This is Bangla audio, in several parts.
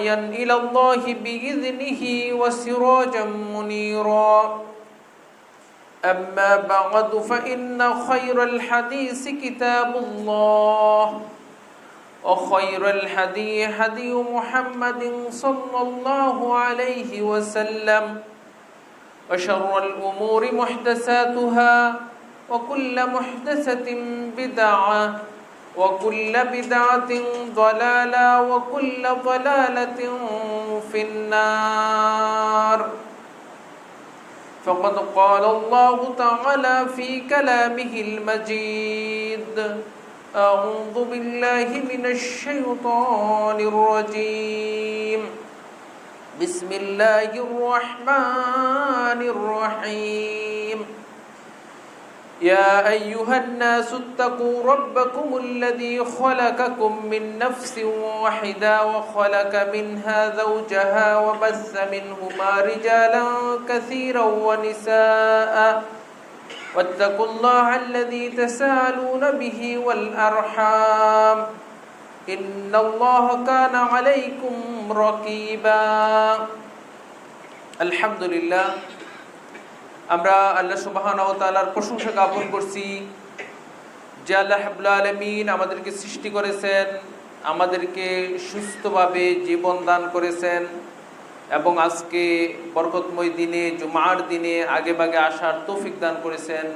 داعيا إلى الله بإذنه وسراجا منيرا أما بعد فإن خير الحديث كتاب الله وخير الهدي هدي محمد صلى الله عليه وسلم وشر الأمور محدثاتها وكل محدثة بدعة وكل بدعة ضلالة وكل ضلالة في النار فقد قال الله تعالى في كلامه المجيد أعوذ بالله من الشيطان الرجيم بسم الله الرحمن الرحيم يا أيها الناس اتقوا ربكم الذي خلقكم من نفس واحدة وخلق منها زوجها وبث منهما رجالا كثيرا ونساء واتقوا الله الذي تساءلون به والأرحام إن الله كان عليكم رقيبا الحمد لله আমরা আল্লাহ সুবহানাহু ওয়া তাআলার প্রশংসা জ্ঞাপন করছি যে আল্লাহ রাব্বুল আলামিন আমাদেরকে সৃষ্টি করেছেন, আমাদেরকে সুস্থভাবে জীবন দান করেছেন এবং আজকে বরকতময় দিনে জুমার দিনে আগেভাগে আসার তৌফিক দান করেছেন।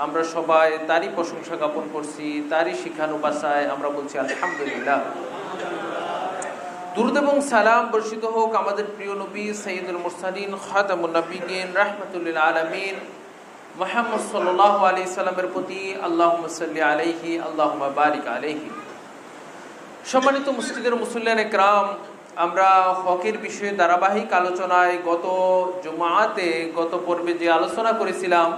আমরা সবাই তারই প্রশংসা জ্ঞাপন করছি, তারই শিখানো ভাষায় আমরা বলছি আলহামদুলিল্লাহ। দুরূদ এবং সালাম বর্ষিত হোক আমাদের প্রিয় নবী সাইয়্যিদুল মুরসালিন খাতামুন নবিয়্যিন রাহমাতুল লিল আলামিন মুহাম্মদ সাল্লাল্লাহু আলাইহি সাল্লামের প্রতি। আল্লাহুম্মা সাল্লি আলাইহি আল্লাহুম্মা বারিক আলাইহি। সম্মানিত মসজিদের মুসল্লিয়ান ইকরাম, আমরা হকের বিষয়ে ধারাবাহিক আলোচনায় গত জুমাতে গত পর্বে যে আলোচনা করেছিলাম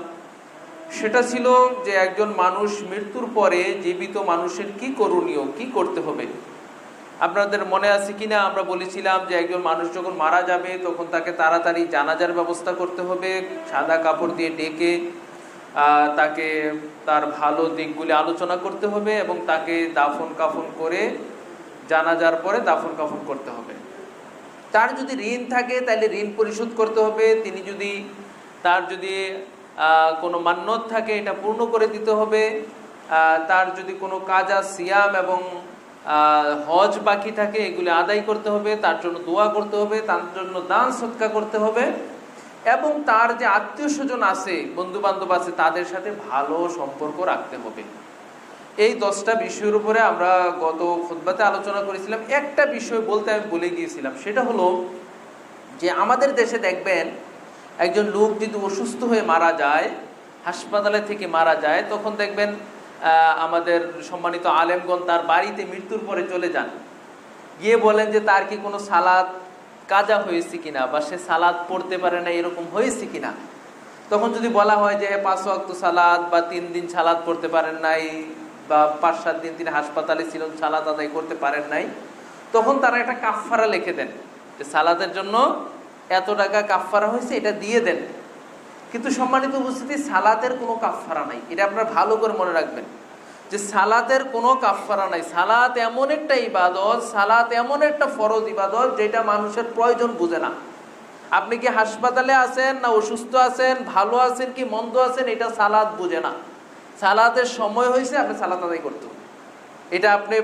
সেটা ছিল যে একজন মানুষ মৃত্যুর পরে জীবিত মানুষের কি করণীয়, কি করতে হবে। আপনাদের মনে আছে কিনা, আমরা বলেছিলাম যে একজন মানুষ যখন মারা যাবে তখন তাকে তাড়াতাড়ি জানাজার ব্যবস্থা করতে হবে, সাদা কাপড় দিয়ে ডেকে তাকে তার ভালো দিকগুলি আলোচনা করতে হবে এবং তাকে দাফন কাফন করে জানাজার পরে দাফন কাফন করতে হবে। তার যদি ঋণ থাকে তাহলে ঋণ পরিশোধ করতে হবে। তিনি যদি তার যদি কোনো মান্যত থাকে এটা পূর্ণ করে দিতে হবে। তার যদি কোনো কাজা সিয়াম এবং হজ বাকি থাকে এগুলি আদায় করতে হবে, তার জন্য দোয়া করতে হবে, তার জন্য দান সদকা করতে হবে এবং তার যে আত্মীয় স্বজন আছে, বন্ধু বান্ধব আছে, তাদের সাথে ভালো সম্পর্ক রাখতে হবে। এই 10টা বিষয়ের উপরে আমরা গত খুতবাতে আলোচনা করেছিলাম। একটা বিষয় বলতে আমি ভুলে গিয়েছিলাম, সেটা হলো যে আমাদের দেশে দেখবেন একজন লোক যদি অসুস্থ হয়ে মারা যায়, হাসপাতালে থেকে মারা যায়, তখন দেখবেন আমাদের সম্মানিত আলেমগণ তার বাড়িতে মৃত্যুর পরে চলে যান, গিয়ে বলেন যে তার কি কোনো সালাত কাজা হয়েছে কিনা বা সে সালাত পড়তে পারে না এরকম হয়েছে কিনা। তখন যদি বলা হয় যে 5 ওয়াক্ত সালাত বা 3 দিন সালাত পড়তে পারেন নাই বা 5-7 দিন তিনি হাসপাতালে ছিলেন সালাত আদায় করতে পারেন নাই, তখন তারা একটা কাফফারা লিখে দেন যে সালাতের জন্য এত টাকা কাফফারা হয়েছে, এটা দিয়ে দেন। কিন্তু সম্মানিত উপস্থিতি, সালাতের কোনো কাফফারা নাই। এটা আপনারা ভালো করে মনে রাখবেন যে সালাতের কোনো কাফফারা নাই। সালাত এমন একটা ইবাদত, সালাত এমন একটা ফরজ ইবাদত যেটা মানুষের প্রয়োজন বুঝে না। আপনি কি হাসপাতালে আছেন না অসুস্থ আছেন, ভালো আছেন কি মন্দ আছেন, এটা সালাত বুঝে না। সালাতের সময় হয়েছে, আপনি সালাত আদায় করতে হবে। এটা আপনি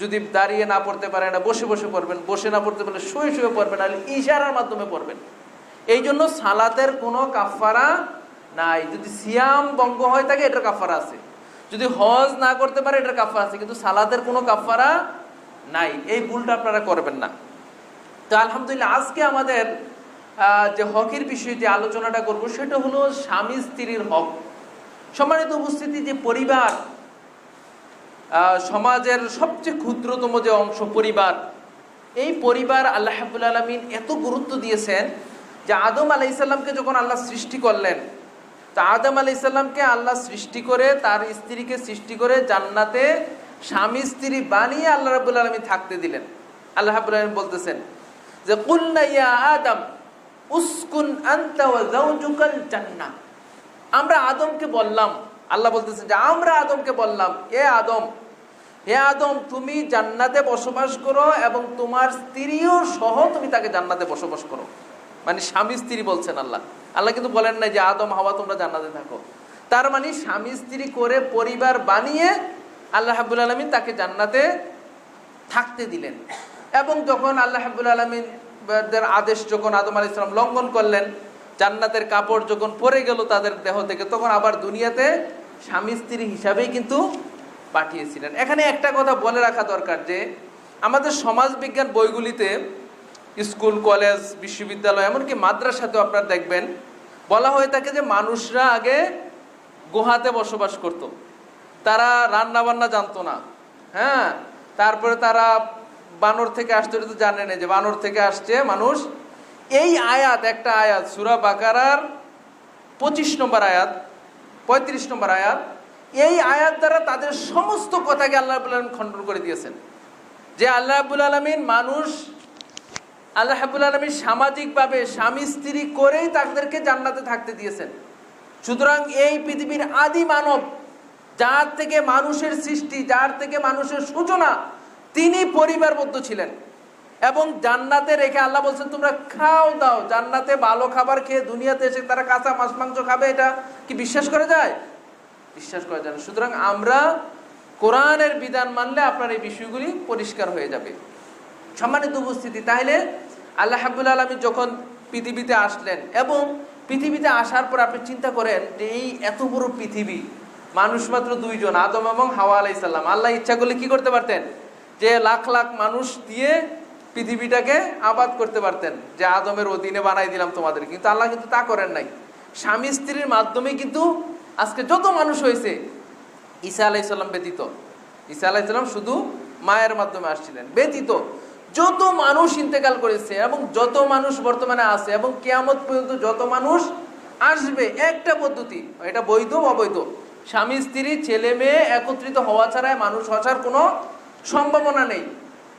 যদি দাঁড়িয়ে না পড়তে পারেন না বসে বসে পড়বেন, বসে না পড়তে পারলে শুয়ে শুয়ে পড়বেন, আর ইশারার মাধ্যমে পড়বেন। এই জন্য সালাতের কোনো কাফফারা নাই। যদি সিয়াম ভঙ্গ হয় থাকে এটার কাফফারা আছে, যদি হজ না করতে পারে এটার কাফফারা আছে, কিন্তু সালাতের কোনো কাফফারা নাই। এই ভুলটা আপনারা করবেন না। তো আলহামদুলিল্লাহ, আজকে আমাদের যে হকের বিষয়ে যে আলোচনাটা করব সেটা হলো স্বামী স্ত্রীর হক। সম্মানিত উপস্থিতি, যে পরিবার সমাজের সবচেয়ে ক্ষুদ্রতম যে অংশ পরিবার, এই পরিবার আল্লাহ রাব্বুল আলামিন এত গুরুত্ব দিয়েছেন যে আদম আলাইহিস সালামকে যখন আল্লাহ সৃষ্টি করলেন, তো আদম আলাইহিস সালামকে আল্লাহ সৃষ্টি করে তার স্ত্রীকে সৃষ্টি করে জান্নাতে স্বামী স্ত্রী বানিয়ে আল্লাহ রাব্বুল আলামিন থাকতে দিলেন। আল্লাহ রাব্বুল আলামিন বলতেছেন যে কুলনা ইয়া আদম উসকুন আনতা ওয়া যাওজুকাল জান্নাহ। আমরা আদমকে বললাম, আল্লাহ বলতেছেন যে আমরা আদমকে বললাম, এ আদম হে আদম, তুমি জান্নাতে বসবাস করো এবং তোমার স্ত্রীও সহ তুমি তাকে জান্নাতে বসবাস করো। মানে স্বামী স্ত্রী বলছেন আল্লাহ। আল্লাহ কিন্তু বলেন না যে আদম হাওয়া তোমরা জান্নাতে থাকো। তার মানে স্বামী স্ত্রী করে পরিবার বানিয়ে আল্লাহ রাব্বুল আলামিন তাকে জান্নাতে থাকতে দিলেন। এবং যখন আল্লাহ রাব্বুল আলামিন দের আদেশ যখন আদম আলাইহিস সালাম লঙ্ঘন করলেন, জান্নাতের কাপড় যখন পরে গেল তাদের দেহ থেকে, তখন আবার দুনিয়াতে স্বামী স্ত্রী হিসাবেই কিন্তু পাঠিয়েছিলেন। এখানে একটা কথা বলে রাখা দরকার যে আমাদের সমাজ বিজ্ঞান বইগুলিতে, স্কুল কলেজ বিশ্ববিদ্যালয় এমনকি মাদ্রাসাতেও আপনারা দেখবেন বলা হয়ে থাকে যে মানুষরা আগে গুহাতে বসবাস করত, তারা রান্না বান্না জানতো না। হ্যাঁ, তারপরে তারা বানর থেকে আসতে, তো জানে না যে বানর থেকে আসছে মানুষ। এই আয়াত, একটা আয়াত সূরা বাকারার 25 নম্বর আয়াত, 35 নম্বর আয়াত, এই আয়াত দ্বারা তাদের সমস্ত কথাকে আল্লাহ রাব্বুল আলামিন খণ্ডন করে দিয়েছেন। যে আল্লাহ রাব্বুল আলামিন আল্লাহ রাব্বুল আলামিন সামাজিকভাবে স্বামী স্ত্রী করেই তাদেরকে জান্নাতে থাকতে দিয়েছেন। সুতরাং এই পৃথিবীর আদি মানব, যার থেকে মানুষের সৃষ্টি, যার থেকে মানুষের সূচনা, তিনি পরিবারবদ্ধ ছিলেন। এবং জান্নাতে রেখে আল্লাহ বলছেন তোমরা খাও দাও। জান্নাতে ভালো খাবার খেয়ে দুনিয়াতে এসে তারা কাঁচা মাছ মাংস খাবে, এটা কি বিশ্বাস করা যায়? বিশ্বাস করা যায় না। সুতরাং আমরা কোরআনের বিধান মানলে আপনার এই বিষয়গুলি পরিষ্কার হয়ে যাবে। সম্মানিত উপস্থিতি, তাহলে আল্লাহ রাব্বুল আলামিন যখন পৃথিবীতে আসলেন এবং পৃথিবীতে আসার পর আপনি চিন্তা করেন যে এই এত বড় পৃথিবী, মানুষ মাত্র 2 জন, আদম এবং হাওয়া আলাইহিস সালাম। আল্লাহ ইচ্ছা করলে কি করতে পারতেন? যে লাখ লাখ মানুষ দিয়ে পৃথিবীটাকে আবাদ করতে পারতেন, যে আদমের অধীনে বানাই দিলাম তোমাদের। কিন্তু আল্লাহ কিন্তু তা করেন নাই। স্বামী স্ত্রীর মাধ্যমে কিন্তু আজকে যত মানুষ হয়েছে, ঈসা আলাইহিস সালাম ব্যতীত, ঈসা আলাইহিস সালাম শুধু মায়ের মাধ্যমে আসছিলেন, ব্যতীত যত মানুষ ইন্তেকাল করেছে এবং যত মানুষ বর্তমানে আছে এবং কিয়ামত পর্যন্ত যত মানুষ আসবে, একটা পদ্ধতি, এটা বৈধ অবৈধ, স্বামী স্ত্রী ছেলে মেয়ে একত্রিত হওয়া ছাড়া মানুষ আসার কোনো সম্ভাবনা নেই।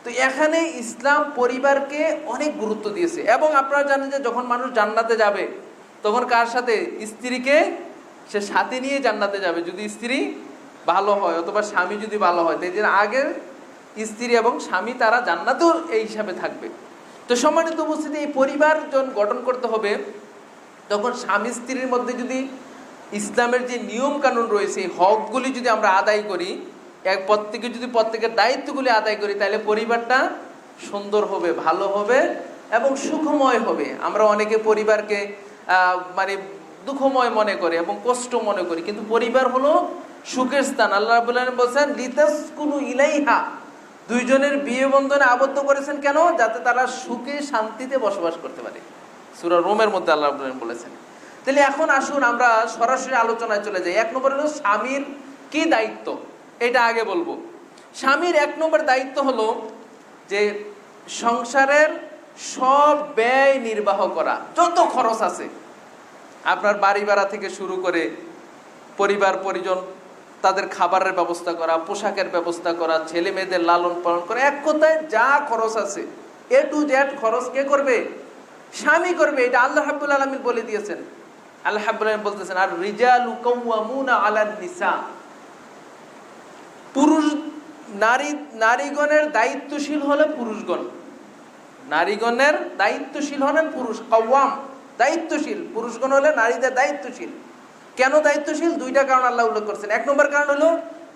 তো এখানে ইসলাম পরিবারকে অনেক গুরুত্ব দিয়েছে। এবং আপনারা জানেন যে যখন মানুষ জান্নাতে যাবে তখন কার সাথে? স্ত্রীকে সে সাথে নিয়ে জান্নাতে যাবে, যদি স্ত্রী ভালো হয় অথবা স্বামী যদি ভালো হয়। তাই জন্য আগে স্ত্রী এবং স্বামী তারা জান্নাতেও এই হিসাবে থাকবে। তো সম্মানিত উপস্থিতি, এই পরিবার যখন গঠন করতে হবে তখন স্বামী স্ত্রীর মধ্যে যদি ইসলামের যে নিয়ম কানুন রয়েছে, এই হকগুলি যদি আমরা আদায় করি, প্রত্যেকে যদি প্রত্যেকের দায়িত্বগুলি আদায় করি, তাহলে পরিবারটা সুন্দর হবে, ভালো হবে এবং সুখময় হবে। আমরা অনেকে পরিবারকে মানে দুঃখময় মনে করে এবং কষ্ট মনে করি, কিন্তু পরিবার হলো সুখের স্থান। আল্লাহ রাব্বুল আলামিন বলেছেন লিতাসকুনু ইলাইহা, 2 জনের বিয়ে বন্ধনে আবদ্ধ করেছেন কেন? যাতে তারা সুখে শান্তিতে বসবাস করতে পারে। সূরা রোমের মধ্যে আল্লাহ রাব্বুল আলামিন বলেছেন। তাহলে এখন আসুন আমরা সরাসরি আলোচনায় চলে যাই। 1 নম্বর হলো স্বামীর কি দায়িত্ব, এটা আগে বলবো। স্বামীর 1 নম্বর দায়িত্ব হলো যে সংসারের সব ব্যয় নির্বাহ করা, যত খরচ আছে আপনার বাড়ি ভাড়া থেকে শুরু করে পরিবার পরিজন, তাদের খাবারের ব্যবস্থা করা, পোশাকের ব্যবস্থা করা, ছেলে মেয়েদের লালন পালন করা, এক কথায় যা খরচ আছে A to Z খরচ কে করবে? স্বামী করবে। এটা আল্লাহ রাব্বুল আলামিন বলে দিয়েছেন। আল্লাহ রাব্বুল আলামিন বলতেছেন আর রিজালু কাওয়ামুনা আলান নিসা, পুরুষ নারীগণের দায়িত্বশীল হলে পুরুষগণ, নারীগণের দায়িত্বশীল হলেন পুরুষ। কাওয়াম দায়িত্বশীল, পুরুষগণ হলে নারীদের দায়িত্বশীল। কেন দায়িত্বশীল? 2টা কারণ আল্লাহ উল্লেখ করেছেন। 1 নম্বর কারণ হলো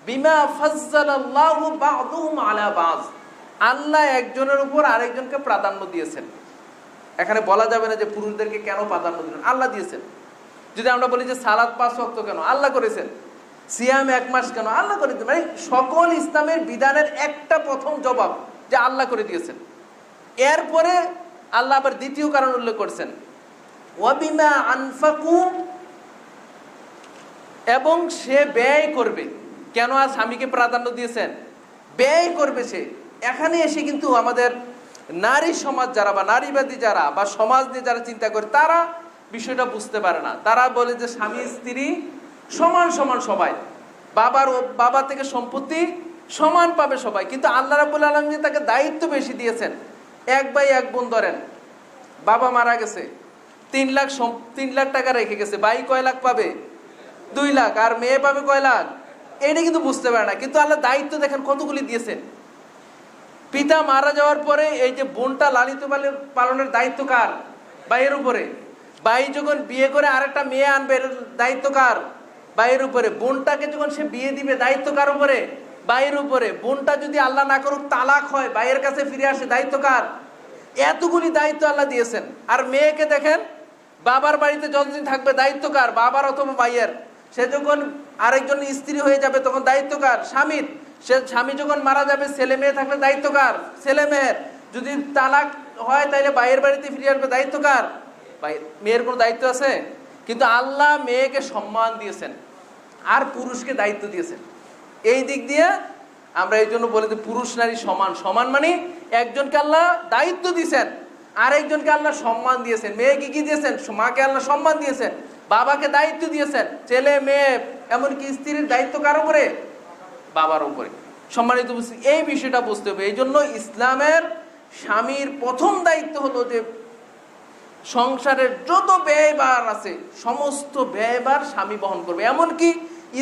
বিমা ফাজ্জালাল্লাহু বা'দুহুম আলা বা'দ, আল্লাহ একজনের উপর আরেকজনকে প্রাধান্য দিয়েছেন। এখানে বলা যাবে না যে পুরুষদেরকে কেন প্রাধান্য দিলেন, আল্লাহ দিয়েছেন। যদি আমরা বলি যে সালাত 5 ওয়াক্ত কেন, আল্লাহ করেছেন। সিয়াম 1 মাস কেন, আল্লাহ করে দিয়েছেন। মানে সকল ইসলামের বিধানের একটা প্রথম জবাব যে আল্লাহ করে দিয়েছেন। এরপরে আল্লাহ আবার দ্বিতীয় কারণ উল্লেখ করেছেন ওয়াবিমা আনফাকু, এবং সে ব্যয় করবে। কেন আর স্বামীকে প্রাধান্য দিয়েছেন? ব্যয় করবে সে। এখানে এসে কিন্তু আমাদের নারী সমাজ যারা বা নারীবাদী যারা বা সমাজ নিয়ে যারা চিন্তা করে, তারা বিষয়টা বুঝতে পারে না। তারা বলে যে স্বামী স্ত্রী সমান সমান, সবাই বাবা থেকে সম্পত্তি সমান পাবে সবাই। কিন্তু আল্লাহ রাব্বুল আলামিন তাকে দায়িত্ব বেশি দিয়েছেন। 1 ভাই 1 বোন, ধরেন বাবা মারা গেছে, 3 লাখ টাকা রেখে গেছে, ভাই কয় লাখ পাবে? 2 লাখ। আর মেয়ে পাবে কয় লাখ? এটা কিন্তু বুঝতে পারে না, কিন্তু আল্লাহ দায়িত্ব দেখেন কতগুলি দিয়েছেন। পিতা মারা যাওয়ার পরে এই যে বোনটা লালিত পালনের দায়িত্ব কার? ভাইয়ের উপরে। ভাই যখন বিয়ে করে আরেকটা মেয়ে আনবে, এর দায়িত্ব কার? ভাইয়ের উপরে। বোনটাকে যখন সে বিয়ে দিবে, দায়িত্ব কার উপরে? ভাইয়ের উপরে। বোনটা যদি আল্লাহ না করুক তালাক হয়, ভাইয়ের কাছে ফিরে আসে, দায়িত্ব কার? এতগুলি দায়িত্ব আল্লাহ দিয়েছেন। আর মেয়েকে দেখেন, বাবার বাড়িতে যতদিন থাকবে দায়িত্ব কার? বাবার অথবা ভাইয়ের। সে যখন আরেকজন স্ত্রী হয়ে যাবে তখন দায়িত্ব কার? স্বামীর। সে স্বামী যখন মারা যাবে, ছেলে মেয়ে থাকলে দায়িত্ব কার? ছেলে মেয়ের। যদি তালাক হয় তাহলে ভাইয়ের বাড়িতে ফিরে আসবে, দায়িত্ব কার? ভাই। মেয়ের কোনো দায়িত্ব আছে? কিন্তু আল্লাহ মেয়েকে সম্মান দিয়েছেন আর পুরুষকে দায়িত্ব দিয়েছেন। এই দিক দিয়ে আমরা এই জন্য বলি যে পুরুষ নারী সমান। সমান মানে একজনকে আল্লাহ দায়িত্ব দিয়েছেন, আরেকজনকে আল্লাহ সম্মান দিয়েছেন। মেয়েকে কি দিয়েছেন? মাকে আল্লাহ সম্মান দিয়েছেন, বাবাকে দায়িত্ব দিয়েছেন। ছেলে মেয়ে এমনকি স্ত্রীর দায়িত্ব কার উপরে? বাবার উপরে। সম্মানিত বুঝছি, এই বিষয়টা বুঝতে হবে। এই জন্য ইসলামের স্বামীর প্রথম দায়িত্ব হলো যে সংসারের যত ব্যয়ভার আছে সমস্ত ব্যয়ভার স্বামী বহন করবে। এমনকি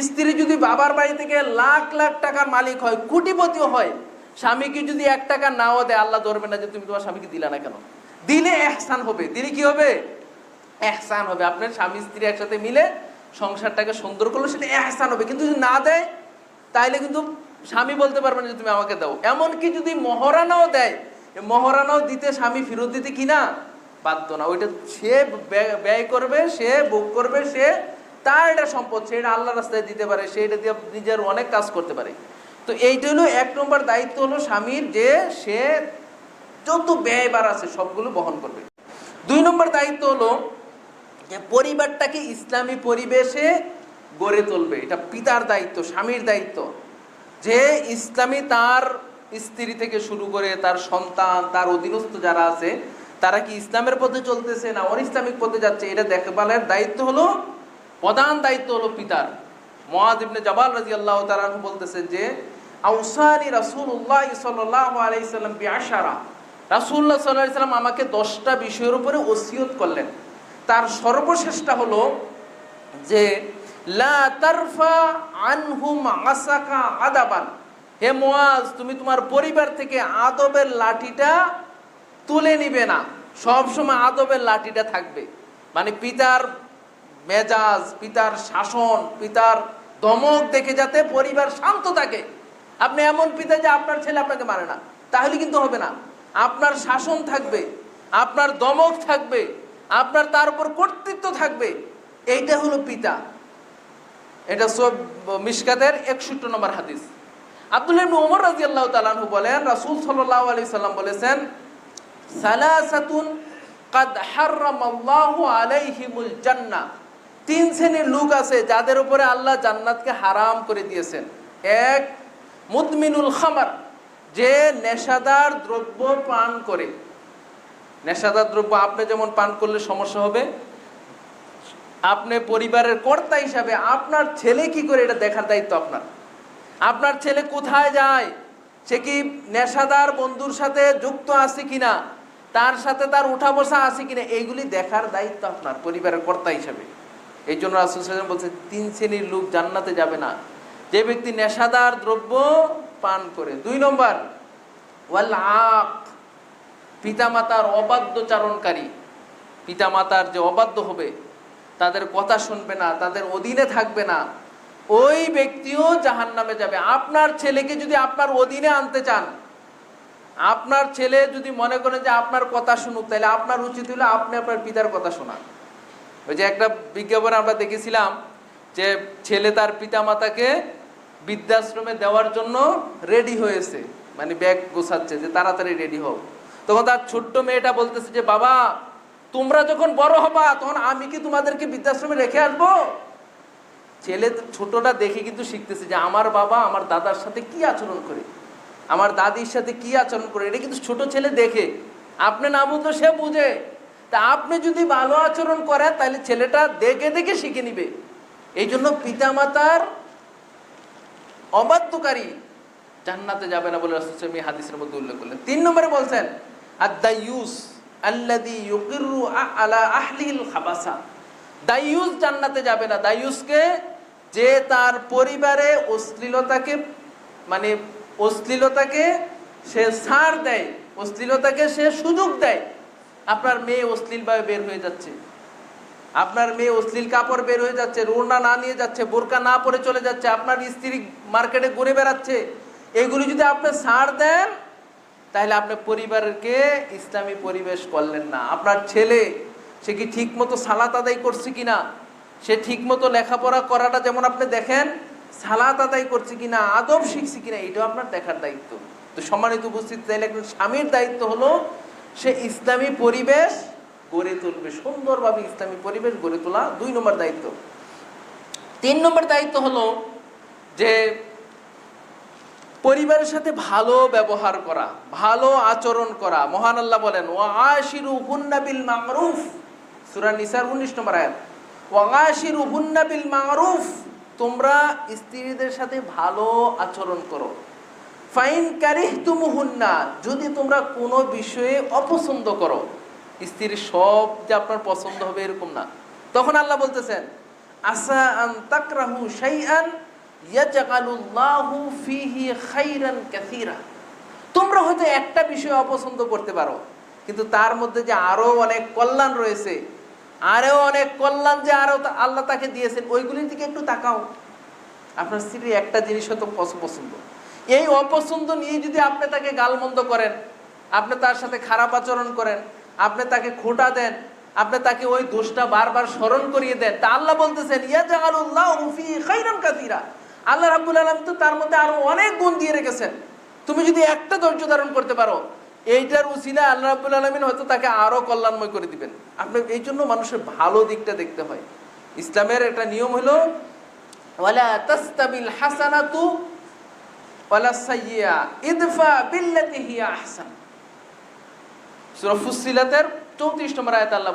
স্ত্রী যদি বাবার বাড়ি থেকে লাখ লাখ টাকার মালিক হয়, কোটিপতিও হয়, স্বামীকে যদি 1 টাকা নাও দেয়, আল্লাহ ধরবে না যে তুমি তোমার স্বামীকে দিলা না কেন। দিলে এহসান হবে। দিলে কি হবে? এহসান হবে। আপনার স্বামী স্ত্রী একসাথে মিলে সংসারটাকে সুন্দর করলো, সেটা এহসান হবে। কিন্তু যদি না দেয় তাইলে কিন্তু স্বামী বলতে পারবে না যে তুমি আমাকে দাও। এমনকি যদি মহারানাও দেয়, মহারানাও দিতে স্বামী ফেরত দিতে কিনা বাধ্য না। ওইটা সে ব্যয় করবে, সে ভোগ করবে, সে তার এটা সম্পদ, সে এটা আল্লাহ রাস্তায় দিতে পারে, সে এটা দিয়ে নিজের অনেক কাজ করতে পারে। তো এইটা হলো 1 নম্বর দায়িত্ব হলো স্বামীর, যে সে যত ব্যয়বার আছে সবগুলো বহন করবে। 2 নম্বর দায়িত্ব হলো যে পরিবারটাকে ইসলামী পরিবেশে গড়ে তুলবে। এটা পিতার দায়িত্ব, স্বামীর দায়িত্ব, যে ইসলামী তার স্ত্রী থেকে শুরু করে তার সন্তান, তার অধীনস্থ যারা আছে, তারা কি ইসলামের পথে চলতেছে না অন ইসলামিক পথে যাচ্ছে, এটা দেখভালের দায়িত্ব হলো, প্রধান দায়িত্ব হলো পিতার। মুআয ইবনে জাবাল রাদিয়াল্লাহু তাআলা আনহু বলতেছেন যে আউসানি রাসূলুল্লাহ সাল্লাল্লাহু আলাইহি সাল্লাম বিআশারা, রাসূলুল্লাহ সাল্লাল্লাহু আলাইহি সাল্লাম আমাকে 10টা বিষয়ের উপরে ওসিয়ত করলেন। তার সর্বশেষটা হলো যে লা তারফা আনহুম আসাকা আদাবান, হে মুআয, তুমি তোমার পরিবার থেকে আদবের লাঠিটা তুলে নিবে না, সব সময় আদবের লাঠিটা থাকবে। মানে পিতার মেজাজ, পিতার শাসন, পিতার দমক দেখে যাতে পরিবার শান্ত থাকে। আপনি এমন পিতা যে আপনার ছেলে আপনাকে মানে না, তাহলে কিন্তু হবে না। আপনার শাসন থাকবে, আপনার দমক থাকবে, আপনার তার উপর কর্তৃত্ব থাকবে। এইটা হলো পিতা। এটা সব মিশকাতের 61 নম্বর হাদিস। আব্দুল্লাহ ইবনে ওমর রাদিয়াল্লাহু তাআলা আনহু বলেন, রাসূল সাল্লাল্লাহু আলাইহি সাল্লাম বলেছেন, সালাসাতুন কাদ হারামাল্লাহু আলাইহিমুল জান্নাহ, 3 শ্রেণীর লোক আছে যাদের উপরে আল্লাহ জান্নাতকে হারাম করে দিয়েছেন। 1, মুদমিনুল খামার, যে নেশাদার দ্রব্য পান করে। নেশাদার দ্রব্য আপনি যেমন পান করলে সমস্যা হবে, আপনি পরিবারের কর্তা হিসাবে আপনার ছেলে কি করে এটা দেখার দায়িত্ব আপনার। আপনার ছেলে কোথায় যায়, সে কি নেশাদার বন্ধুর সাথে যুক্ত আছে কিনা, তার সাথে তার উঠা বসা আছে কিনা, এইগুলি দেখার দায়িত্ব আপনার পরিবারের কর্তা হিসাবে। এই জন্য রাসূল সাল্লাল্লাহু আলাইহি ওয়াসাল্লাম বলছে 3 শ্রেণীর লোক জান্নাতে যাবে না, যে ব্যক্তি নেশাদার দ্রব্য পান করে। 2 নম্বর ওয়াল আক, পিতামাতার অবাধ্যচারণকারী। পিতামাতার যে অবাধ্য হবে, তাদের কথা শুনবে না, তাদের অধীনে থাকবে না, ওই ব্যক্তিও জাহান্নামে যাবে। আপনার ছেলেকে যদি আপনার অধীনে আনতে চান, আপনার ছেলে যদি মনে করেন যে আপনার কথা শুনুক, তাহলে আপনার উচিত হলো আপনি আপনার পিতার কথা শোনা। ওই যে একটা বিজ্ঞাপনে আমরা দেখেছিলাম যে ছেলে তার পিতামাতাকে বৃদ্ধাশ্রমে দেওয়ার জন্য রেডি হয়েছে, মানে ব্যাগ গোছাচ্ছে যে তাড়াতাড়ি রেডি হোক। তখন তার ছোট্ট মেয়েটা বলতেছে যে বাবা, তোমরা যখন বড় হবা তখন আমি কি তোমাদেরকে বৃদ্ধাশ্রমে রেখে আসবো? ছেলে ছোটটা দেখে কিন্তু শিখতেছে যে আমার বাবা আমার দাদার সাথে কি আচরণ করে, আমার দাদির সাথে কি আচরণ করে, এটা কিন্তু ছোট ছেলে দেখে। আপনি না বুঝলে সে বুঝে। তা আপনি যদি ভালো আচরণ করেন তাহলে ছেলেটা দেখে দেখে শিখে নিবে। এই জন্য পিতামাতার অবাধ্যকারী জান্নাতে যাবে না বলে রাসূল সাল্লাল্লাহু আলাইহি ওয়াসাল্লাম হাদিসের মধ্যে উল্লেখ করলেন। 3 নম্বরে বলছেন আদ-দায়ুস আল্লাযী ইউকিরু আলা আহলিল খাবাসা, দায়ুস জান্নাতে যাবে না। দায়ুসকে যে তার পরিবারে অশ্লীলতাকে সে ছাড় দেয়, অশ্লীলতাকে সে সুযোগ দেয়। আপনার মেয়ে অশ্লীলভাবে বের হয়ে যাচ্ছে, আপনার মেয়ে অশ্লীল কাপড় বের হয়ে যাচ্ছে, ওড়না না নিয়ে যাচ্ছে, বোরকা না পরে চলে যাচ্ছে, আপনার স্ত্রী মার্কেটে ঘুরে বেড়াচ্ছে, এগুলি যদি আপনি ছাড় দেন তাহলে আপনার পরিবারকে ইসলামী পরিবেশ করলেন না। আপনার ছেলে সে কি ঠিক মতো সালাত আদায় করছে কিনা, সে ঠিক মতো লেখাপড়া করাটা যেমন আপনি দেখেন, সালাত আদায় করছে কিনা, আদব শিখছে কিনা, এটাও আপনার দেখার দায়িত্ব। তো সম্মানিত উপস্থিত, তাইলে একজন স্বামীর দায়িত্ব হলো সে ইসলামী পরিবেশ গড়ে তুলবে, সুন্দরভাবে ইসলামী পরিবেশ গড়ে তোলা 2 নম্বর দায়িত্ব। 3 নম্বর দায়িত্ব হলো যে পরিবারের সাথে ভালো ব্যবহার করা, ভালো আচরণ করা। মহান আল্লাহ বলেন, ওয়া আশিরুহুন্না বিল মা'রুফ, সূরা নিসার 19 নম্বর আয়াত, ওয়া আশিরুহুন্না বিল মা'রুফ, তোমরা স্ত্রীদের সাথে ভালো আচরণ করো। ফাইন কারিহতুমুহুন্না, যদি তোমরা কোনো বিষয়ে অপছন্দ করো, স্ত্রীর সব যে আপনার পছন্দ হবে এরকম না। তখন আল্লাহ বলতেছেন, আসা আন তাকরাহু শাইআন ইয়াজআলুল্লাহু ফীহি খাইরান কাসীরা, তোমরা হয়তো একটা বিষয় অপছন্দ করতে পারো, কিন্তু তার মধ্যে যে আরো অনেক কল্যাণ রয়েছে, আরো অনেক কল্যাণ যে আরো আল্লাহ তাকে দিয়েছেন, ওইগুলির দিকে একটু তাকাও। আপনার স্ত্রীর একটা জিনিস হয়তো পছন্দ, এই অপছন্দ নিয়ে যদি আপনি তাকে গালমন্দ করেন, আপনি তার সাথে খারাপ আচরণ করেন, আপনি তাকে খোঁটা দেন, আপনি তাকে ওই দোষটা বারবার স্মরণ করিয়ে দেন, তা আল্লাহ বলতেছেন ইয়াজআলুল্লাহু ফীহি খাইরান কাসীরা, আল্লাহ রাব্বুল আলামিন তো তার মধ্যে আরো অনেক গুণ দিয়ে রেখেছেন। তুমি যদি একটা ধৈর্য ধারণ করতে পারো, এইটার উসিলায় আল্লাহ রাব্বুল আলামিন হয়তো তাকে আরো কল্যাণময় করে দিবেন। আপনি এই জন্য মানুষের ভালো দিকটা দেখতে হয়। ইসলামের একটা নিয়ম হলো ওয়ালা তাস্তাবিল হাসানাতু ওয়ালা সাইয়্যা ইদফা বিল্লাতি হিয়া আহসান, সূরা ফুসসিলাতের 34 নম্বর আয়াতে আল্লাহ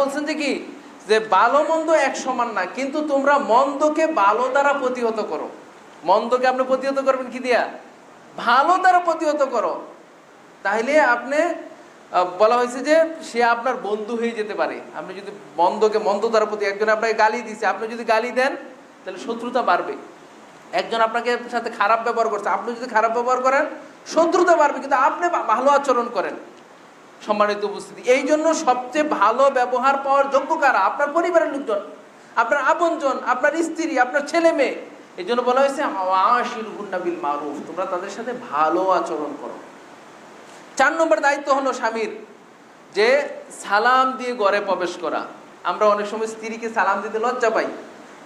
বলছেন যে কি, যে ভালো মন্দ এক সমান না, কিন্তু তোমরা মন্দকে ভালো দ্বারা প্রতিহত করো। মন্দকে আপনি প্রতিহত করবেন কি দিয়া? ভালো দ্বারা প্রতিহত করো। তাহলে আপনি বলা হয়েছে যে সে আপনার বন্ধু হয়ে যেতে পারে। আপনি যদি মন্দ দ্বারা একজন আপনাকে গালি দিছে, আপনি যদি গালি দেন তাহলে শত্রুতা বাড়বে। একজন আপনাকে সাথে খারাপ ব্যবহার করছে, আপনি যদি খারাপ ব্যবহার করেন শত্রুতা বাড়বে, কিন্তু আপনি ভালো আচরণ করেন। সম্মানিত উপস্থিতি, এই জন্য সবচেয়ে ভালো ব্যবহার পাওয়ার যোগ্য কারা? আপনার পরিবারের লোকজন, আপনার আপনজন, আপনার স্ত্রী, আপনার ছেলে মেয়ে। এই জন্য বলা হয়েছে আশিরুহুন্না বিল মারুফ, তোমরা তাদের সাথে ভালো আচরণ করো। 4 নম্বর দায়িত্ব হলো স্বামীর যে সালাম দিয়ে ঘরে প্রবেশ করা। আমরা অনেক সময় স্ত্রীকে সালাম দিতে লজ্জা পাই,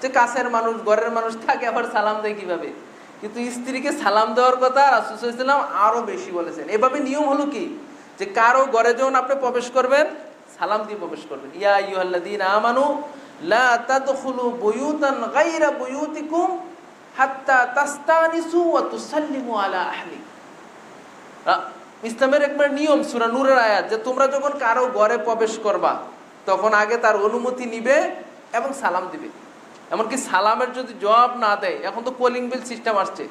যে কাছের মানুষ, ঘরের মানুষ থাকে, আবার সালাম দেয় কিভাবে? কিন্তু স্ত্রীকে সালাম দেওয়ার কথা রাসূল সাল্লাল্লাহু আলাইহি ওয়াসাল্লাম আরো বেশি বলেছেন। এভাবে নিয়ম হলো কি, যে কারো ঘরে যখন আপনি প্রবেশ করবেন সালাম দিয়ে প্রবেশ করবেন। ইয়া আইয়ুহাল্লাযীনা আমানু লা তাদখুলু বুয়ুতান গায়রা বুয়ুতিকুম হাত্তা তাস্তানিসু ওয়া তুসাল্লিমু আলা আহলি। ইসলামের একবার নিয়ম, সূরা নূরের আয়াত, যে তোমরা যখন কারো ঘরে প্রবেশ করবা তখন আগে তার অনুমতি নিবে এবং সালাম দিবে। এমনকি সালামের যদি জবাব না দেয়, এখন তো কলিং বেল সিস্টেম আসছে,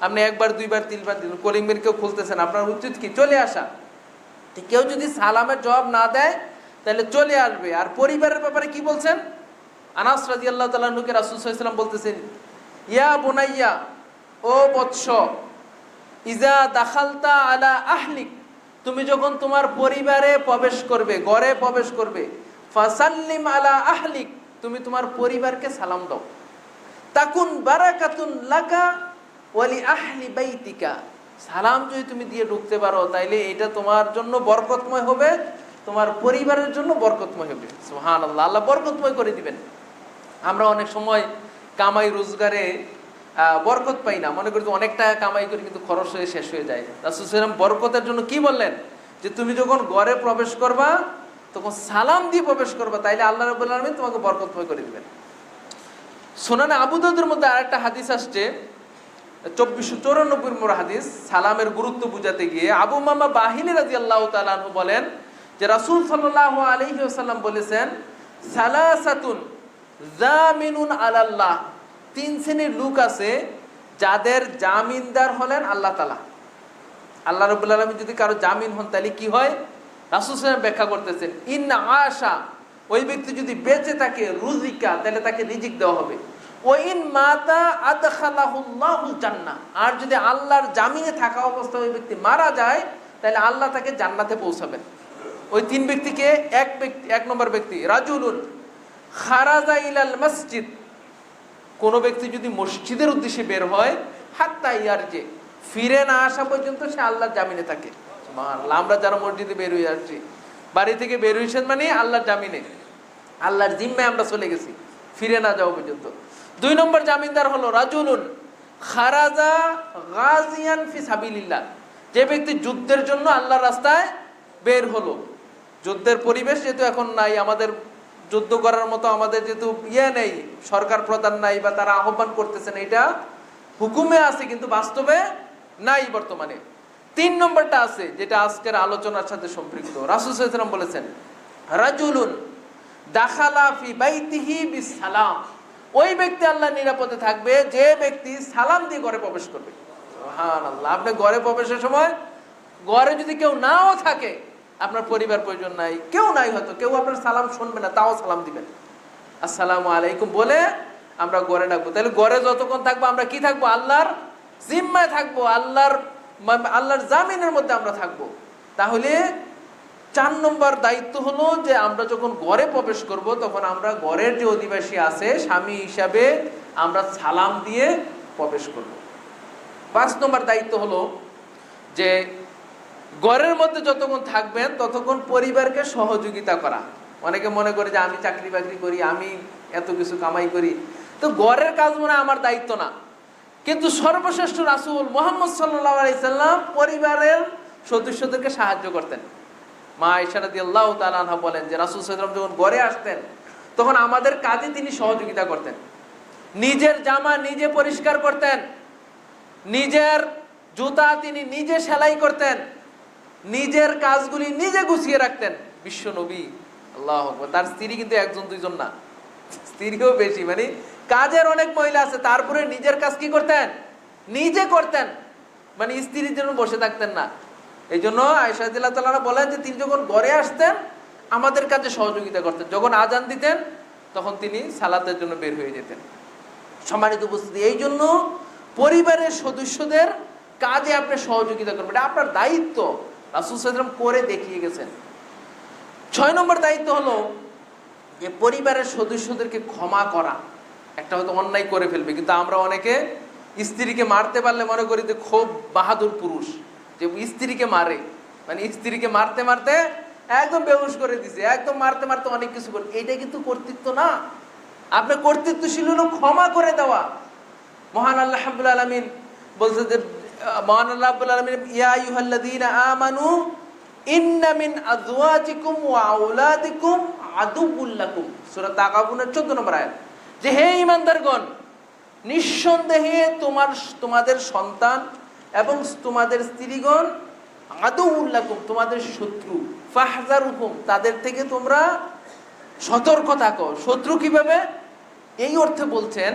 আপনি 1 বার 2 বার 3 বার দিন, কলিং বেল কেউ খুলতেছেন, আপনার উচিত কি চলে আসা। কেউ যদি সালামের জবাব না দেয় তাহলে চলে আসবে। আর পরিবারের ব্যাপারে কি বলছেন? আনাস রাদিয়াল্লাহু তাআলা আনহুকে রাসূল সাল্লাল্লাহু আলাইহি ওয়াসাল্লাম বলতেছেন, ইয়া বুনাইয়া, ও বৎস, ইজা দাখালতা আলা আহলিক, তুমি যখন তোমার পরিবারে প্রবেশ করবে, ঘরে প্রবেশ করবে, ফাসাল্লিম আলা আহলিক, তুমি তোমার পরিবারকে সালাম দাও। তাকুন বারাকাতুন লাকা ওয়া লি আহলি বাইতিকা, সালাম যদি তুমি দিয়ে ঢুকতে পারো তাইলে এটা তোমার জন্য বরকতময় হবে, তোমার পরিবারের জন্য বরকতময় হবে। সুবহানাল্লাহ, আল্লাহ বরকতময় করে দিবেন। আমরা অনেক সময় কামাই রোজগারে বরকত পাই না, মনে করি তো অনেক টাকা কামাই করি কিন্তু খরচ হয়ে শেষ হয়ে যায়। রাসূল সাল্লাল্লাহু আলাইহি ওয়াসাল্লাম বরকতের জন্য কি বললেন? যে তুমি যখন ঘরে প্রবেশ করবা তখন সালাম দিয়ে প্রবেশ করবা, তাইলে আল্লাহ রাব্বুল আলামিন তোমাকে বরকতময় করে দিবেন। সুনানে আবু দাউদের মধ্যে আরেকটা হাদিস আসছে, 2494 নম্বর হাদিস, সালামের গুরুত্ব বুঝাতে গিয়ে আবু উমামা বাহিলি রাদিয়াল্লাহু তাআলা আনহু বলেন যে রাসূল সাল্লাল্লাহু আলাইহি ওয়াসাল্লাম বলেছেন, সালাসাতুন জামিনুন আলাল্লাহ, 3 শ্রেণীর লোক আছে যাদের জামিনদার হলেন আল্লাহ তাআলা। আল্লাহ রাব্বুল আলামিন যদি কারো জামিন হন তাহলে কি হয়? রাসূল সাল্লাল্লাহু আলাইহি ওয়াসাল্লাম ব্যাখ্যা করতেছেন, ইন্না আশা, ওই ব্যক্তি যদি বেঁচে থাকে, রুজিকা, তাহলে তাকে রিজিক দেওয়া হবে। ওয়াইন মাতা আদখালাহুল্লাহুল জান্নাহ, আর যদি আল্লাহর জামিনে থাকা অবস্থায় ওই ব্যক্তি মারা যায় তাহলে আল্লাহ তাকে জান্নাতে পৌঁছাবেন। ওই তিন ব্যক্তিকে, এক নম্বর ব্যক্তি রাজুলুন খারাজা ইলাল মসজিদ, কোন ব্যক্তি যদি মসজিদের উদ্দেশ্যে বের হয় হাত্তা ইয়ারজি, ফিরে না আসা পর্যন্ত সে আল্লাহর জামিনে থাকে। সুবহানাল্লাহ, আমরা যারা মসজিদে বের হয়ে আসছি, বাড়ি থেকে বের হয়েছেন মানে আল্লাহর জামিনে, আল্লাহর জিম্মায় আমরা চলে গেছি, ফিরে না যাওয়া পর্যন্ত। দুই নম্বর জামিনদার হলো রাজুলুন খারাজা গাজিয়ান ফি সাবিলিল্লাহ, যে ব্যক্তি যুদ্ধের জন্য আল্লাহর রাস্তায় বের হলো। যুদ্ধের পরিবেশ যেহেতু এখন নাই, আমাদের যুদ্ধ করার মতো আমাদের যেহেতু নেই, সরকার প্রধান নাই, বা তারা আহ্বান করতেছেন, এটা হুকুমে আছে কিন্তু বাস্তবে নাই বর্তমানে। তিন নম্বরটা আছে যেটা আজকের আলোচনার সাথে সম্পৃক্ত। রাসূল সাল্লাল্লাহু আলাইহি ওয়াসাল্লাম বলেছেন রাজুলুন দাখালা ফি বাইতিহি বিসসালাম, ওই ব্যক্তি আল্লাহর নিরাপদে থাকবে যে ব্যক্তি সালাম দিয়ে ঘরে প্রবেশ করবে। সুবহানাল্লাহ, আপনি ঘরে প্রবেশের সময় ঘরে যদি কেউ নাও থাকে, আপনার পরিবার পরিজন নাই, কেউ নাই, হয়তো কেউ আপনার সালাম শুনবে না, তাও সালাম দিবেন, আসসালামু আলাইকুম বলে আমরা ঘরে ডাকবো। তাহলে ঘরে যতক্ষণ থাকবো আমরা কি থাকবো? আল্লাহর জিম্মায় থাকবো, আল্লাহর জামিনের মধ্যে আমরা থাকবো। তাহলে 4 নম্বর দায়িত্ব হলো যে আমরা যখন ঘরে প্রবেশ করব তখন আমরা ঘরের যে অধিবাসী আছে স্বামী হিসাবে আমরা সালাম দিয়ে প্রবেশ করব। 5 নম্বর দায়িত্ব হলো যে ঘরের মধ্যে যতক্ষণ থাকবেন ততক্ষণ পরিবারকে সহযোগিতা করা। অনেকে মনে করে যে আমি চাকরি বাকরি করি, আমি এত কিছু কামাই করি, তো ঘরের কাজ মনে আমার দায়িত্ব না। কিন্তু সর্বশ্রেষ্ঠ রাসূল মুহাম্মদ সাল্লাল্লাহু আলাইহি সাল্লাম পরিবারের সদস্যদেরকে সাহায্য করতেন। মা আয়েশা রাদিয়াল্লাহু তাআলা আনহা বলেন যে রাসূল সাল্লাল্লাহু আলাইহি সাল্লাম যখন ঘরে আসতেন তখন আমাদের কাজে তিনি সহযোগিতা করতেন। নিজের জামা নিজে পরিষ্কার করতেন, নিজের জুতা তিনি নিজে সেলাই করতেন, নিজের কাজগুলি নিজে গুছিয়ে রাখতেন। বিশ্ব নবী, আল্লাহু আকবার। তার স্ত্রী কিন্তু একজন দুইজন না, স্ত্রীও বেশি, মানে কাজের অনেক মহিলা আছে, তারপরে নিজের কাজ কি করতেন? নিজে করতেন, মানে স্ত্রীর জন্য বসে থাকতেন না। এই জন্য আয়েশা রাদিয়াল্লাহু তাআলা বলেন যে তিনি যখন ঘরে আসতেন আমাদের কাজে সহযোগিতা করতেন, যখন আজান দিতেন তখন তিনি সালাতের জন্য বের হয়ে যেতেন। সম্মানিত উপস্থিতি, এই জন্য পরিবারের সদস্যদের কাজে আপনি সহযোগিতা করবেন, এটা আপনার দায়িত্ব। রাসূল সাল্লাল্লাহু আলাইহি ওয়াসাল্লাম করে দেখিয়ে গেছেন। 6 নম্বর দায়িত্ব হলো যে পরিবারের সদস্যদেরকে ক্ষমা করা। একটা হয়তো অন্যায় করে ফেলবে, কিন্তু আমরা অনেকে স্ত্রীকে মারতে পারলে মনে করি যে খুব বাহাদুর পুরুষ, যে স্ত্রীকে মারে, মানে স্ত্রীকে মারতে মারতে একদম বেহুশ করে দিছে, একদম মারতে মারতে অনেক কিছু করে। এইটা কিন্তু কর্তৃত্ব না। আপনার কর্তৃত্বশীল হলো ক্ষমা করে দেওয়া। মহান আল্লাহ রাব্বুল আলামিন বলছে যে মহান আল্লাহ রাব্বুল আলামিন ইয়া আইয়ুহাল্লাযীনা আমানু ইন্না মিন আযওয়াজিকুম ওয়া আওলাদিকুম আদুউল লাকুম, সূরা তাগাবুনের 14 নম্বর আয়াত, যে হে ঈমানদারগণ, নিঃসন্দেহে তোমাদের সন্তান এবং তোমাদের স্ত্রীগণ আদুউল লাকুম, তোমাদের শত্রু, ফাহজারুহুম, তাদের থেকে তোমরা সতর্ক থাকো। শত্রু কিভাবে? এই অর্থে বলছেন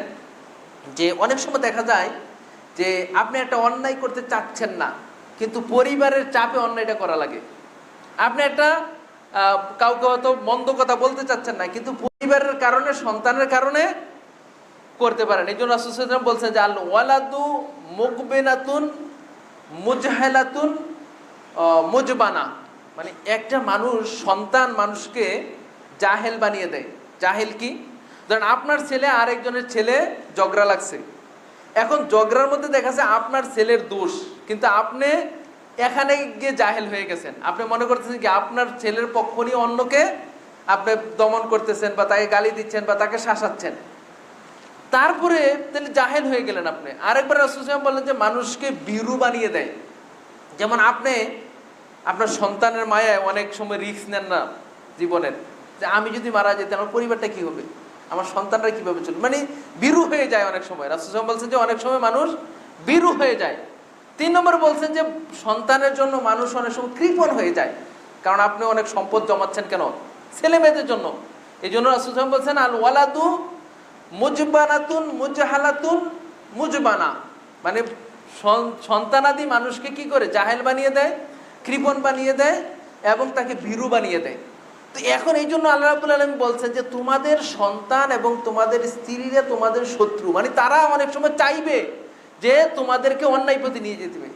যে অনেক সময় দেখা যায় যে আপনি একটা অন্যায় করতে চাচ্ছেন না, কিন্তু পরিবারের চাপে অন্যায়টা করা লাগে। আপনি একটা কাউকে হয়তো মন্দ কথা বলতে চাচ্ছেন না, কিন্তু পরিবারের কারণে, সন্তানের কারণে করতে পারেন। এই জন্য রাসূল সাল্লাল্লাহু আলাইহি ওয়াসাল্লাম বলছেন যে আল ওয়ালাদু মুকবিনাতুন মুজহালাতুন মুজবানা, মানে একটা মানুষ, সন্তান মানুষকে জাহেল বানিয়ে দেয়। জাহেল কি? ধরেন আপনার ছেলে আর একজনের ছেলে ঝগড়া লাগছে, এখন ঝগড়ার মধ্যে দেখা যাচ্ছে আপনার ছেলের দোষ, কিন্তু আপনি এখানে গিয়ে জাহেল হয়ে গেছেন। আপনি মনে করতেছেন কি আপনার ছেলের পক্ষ নিয়ে অন্যকে আপনি দমন করতেছেন, বা তাকে গালি দিচ্ছেন, বা তাকে শাসাচ্ছেন, তারপরে তাহলে জাহেল হয়ে গেলেন আপনি। আরেকবার রাসূল সাল্লাল্লাহু আলাইহি ওয়াসাল্লাম বললেন যে মানুষকে ভীরু বানিয়ে দেয়। যেমন আপনি আপনার সন্তানের মায়ায় অনেক সময় রিস্ক নেন না জীবনের, যে আমি যদি মারা যেতে আমার পরিবারটা কি হবে, আমার সন্তানরা কিভাবে চলবে, মানে ভীরু হয়ে যায় অনেক সময়। রাসূল সাল্লাল্লাহু আলাইহি ওয়াসাল্লাম বলছেন যে অনেক সময় মানুষ ভীরু হয়ে যায়। 3 নম্বর বলছেন যে সন্তানের জন্য মানুষ অনেক সময় কৃপণ হয়ে যায়, কারণ আপনি অনেক সম্পদ জমাচ্ছেন কেন? ছেলে মেয়েদের জন্য। এই জন্য রাসূল সাল্লাল্লাহু আলাইহি ওয়াসাল্লাম বলছেন আল ওয়ালাদু মুজবানাতুন মুজহালাতুন মুজবানা, মানে সন্তানাদি মানুষকে কি করে? জাহেল বানিয়ে দেয়, কৃপণ বানিয়ে দেয়, এবং তাকে ভীরু বানিয়ে দেয়। তো এখন এই জন্য আল্লাহ রাব্বুল আলামিন বলছেন যে তোমাদের সন্তান এবং তোমাদের স্ত্রীরা তোমাদের শত্রু, মানে তারা অনেক সময় চাইবে যে তোমাদেরকে অন্যায় পথে নিয়ে যেতে হবে,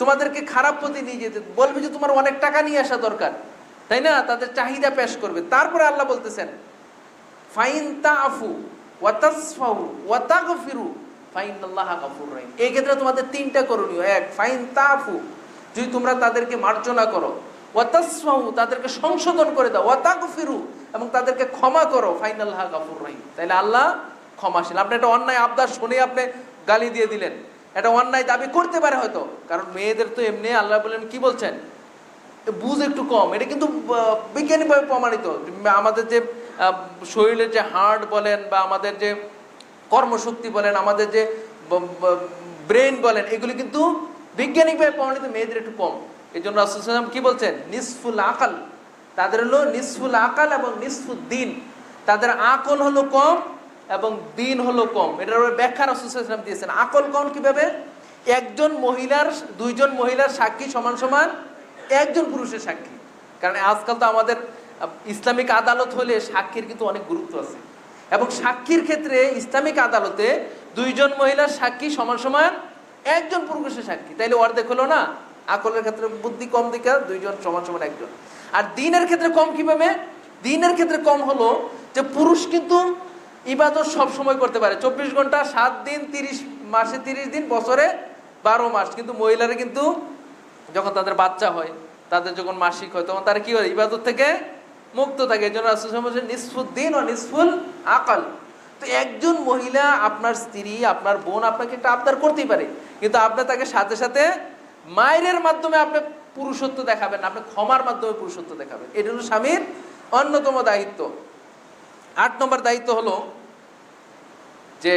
তোমাদেরকে খারাপ পথে নিয়ে যেতে বলবে যে তোমার অনেক টাকা নিয়ে আসা দরকার, তাই না? তাদের চাহিদা পেশ করবে। তারপরে আল্লাহ বলতেছেন ফাইন তাফু ওয়া তাসফাউ ওয়া তাগফিরু ফাইনাল্লাহা গফুরুর রহিম। এই ক্ষেত্রে তোমাদের তিনটা করণীয়। এক, ফাইন তাফু, যদি তোমরা তাদেরকে মার্জনা করো, ওয়া তাসফাউ, তাদেরকে সংশোধন করে দাও, ওয়া তাগফিরু, এবং তাদেরকে ক্ষমা করো, ফাইনাল্লাহা গফুরুর রহিম, তাইলে আল্লাহ ক্ষমাশীল। আপনি একটা অন্যায় আবদার শুনে আপনি গালি দিয়ে দিলেন, এটা অন্যায় দাবি করতে পারে হয়তো, কারণ মেয়েদের তো এমনি আল্লাহ বলেন কি বলছেন, বুঝ একটু কম। এটা কিন্তু বৈজ্ঞানিকভাবে প্রমাণিত। আমাদের যে শরীরের যে হার্ট বলেন বা আমাদের যে কর্মশক্তি বলেন, আমাদের যে ব্রেন বলেন, এগুলি কিন্তু বৈজ্ঞানিকভাবে প্রমাণিত মেয়েদের একটু কম। এই জন্য রাসূল সাল্লাল্লাহু আলাইহি ওয়াসাল্লাম কি বলছেন, নিসফুল আকাল, তাদের হলো নিসফুল আকাল এবং নিসফুদ দিন, তাদের আকল হলো কম এবং দিন হলো কম। এটার ব্যাখ্যা রাসূল সাল্লাল্লাহু আলাইহি ওয়াসাল্লাম দিয়েছেন। আকল কম কিভাবে? একজন মহিলার, দুইজন মহিলার সাক্ষী সমান সমান একজন পুরুষের সাক্ষী। কারণ আজকাল তো আমাদের ইসলামিক আদালত হলে সাক্ষীর কিন্তু অনেক গুরুত্ব আছে, এবং সাক্ষীর ক্ষেত্রে ইসলামিক আদালতে দুইজন মহিলার সাক্ষী সমান সমান একজন পুরুষের সাক্ষী, তাইলে অর্ধেক হলো না? আকলের ক্ষেত্রে বুদ্ধি কম দিকে দুইজন সমান সমান একজন। আর দিনের ক্ষেত্রে কম কিভাবে? দিনের ক্ষেত্রে কম হলো যে পুরুষ কিন্তু ইবাদত সব সময় করতে পারে, 24 ঘন্টা 7 দিন 30 মাসে 30 দিন, বছরে 12 মাস, কিন্তু মহিলারা কিন্তু যখন তাদের বাচ্চা হয়, তাদের যখন মাসিক হয়, তখন তারা কি হয়, ইবাদত থেকে মুক্ত থাকে। এই জন্য রাসূল সাল্লাল্লাহু আলাইহি ওয়াসাল্লাম নিসফুদ্দিন ও নিসফুল আকল। তো একজন মহিলা, আপনার স্ত্রী, আপনার বোন আপনাকে একটা আবদার করতেই পারে, কিন্তু আপনি তাকে সাথে সাথে মায়ের মাধ্যমে আপনি পুরুষত্ব দেখাবেন, আপনি ক্ষমার মাধ্যমে পুরুষত্ব দেখাবেন। এটা হলো স্বামীর অন্যতম দায়িত্ব। 8 নম্বর দায়িত্ব হলো যে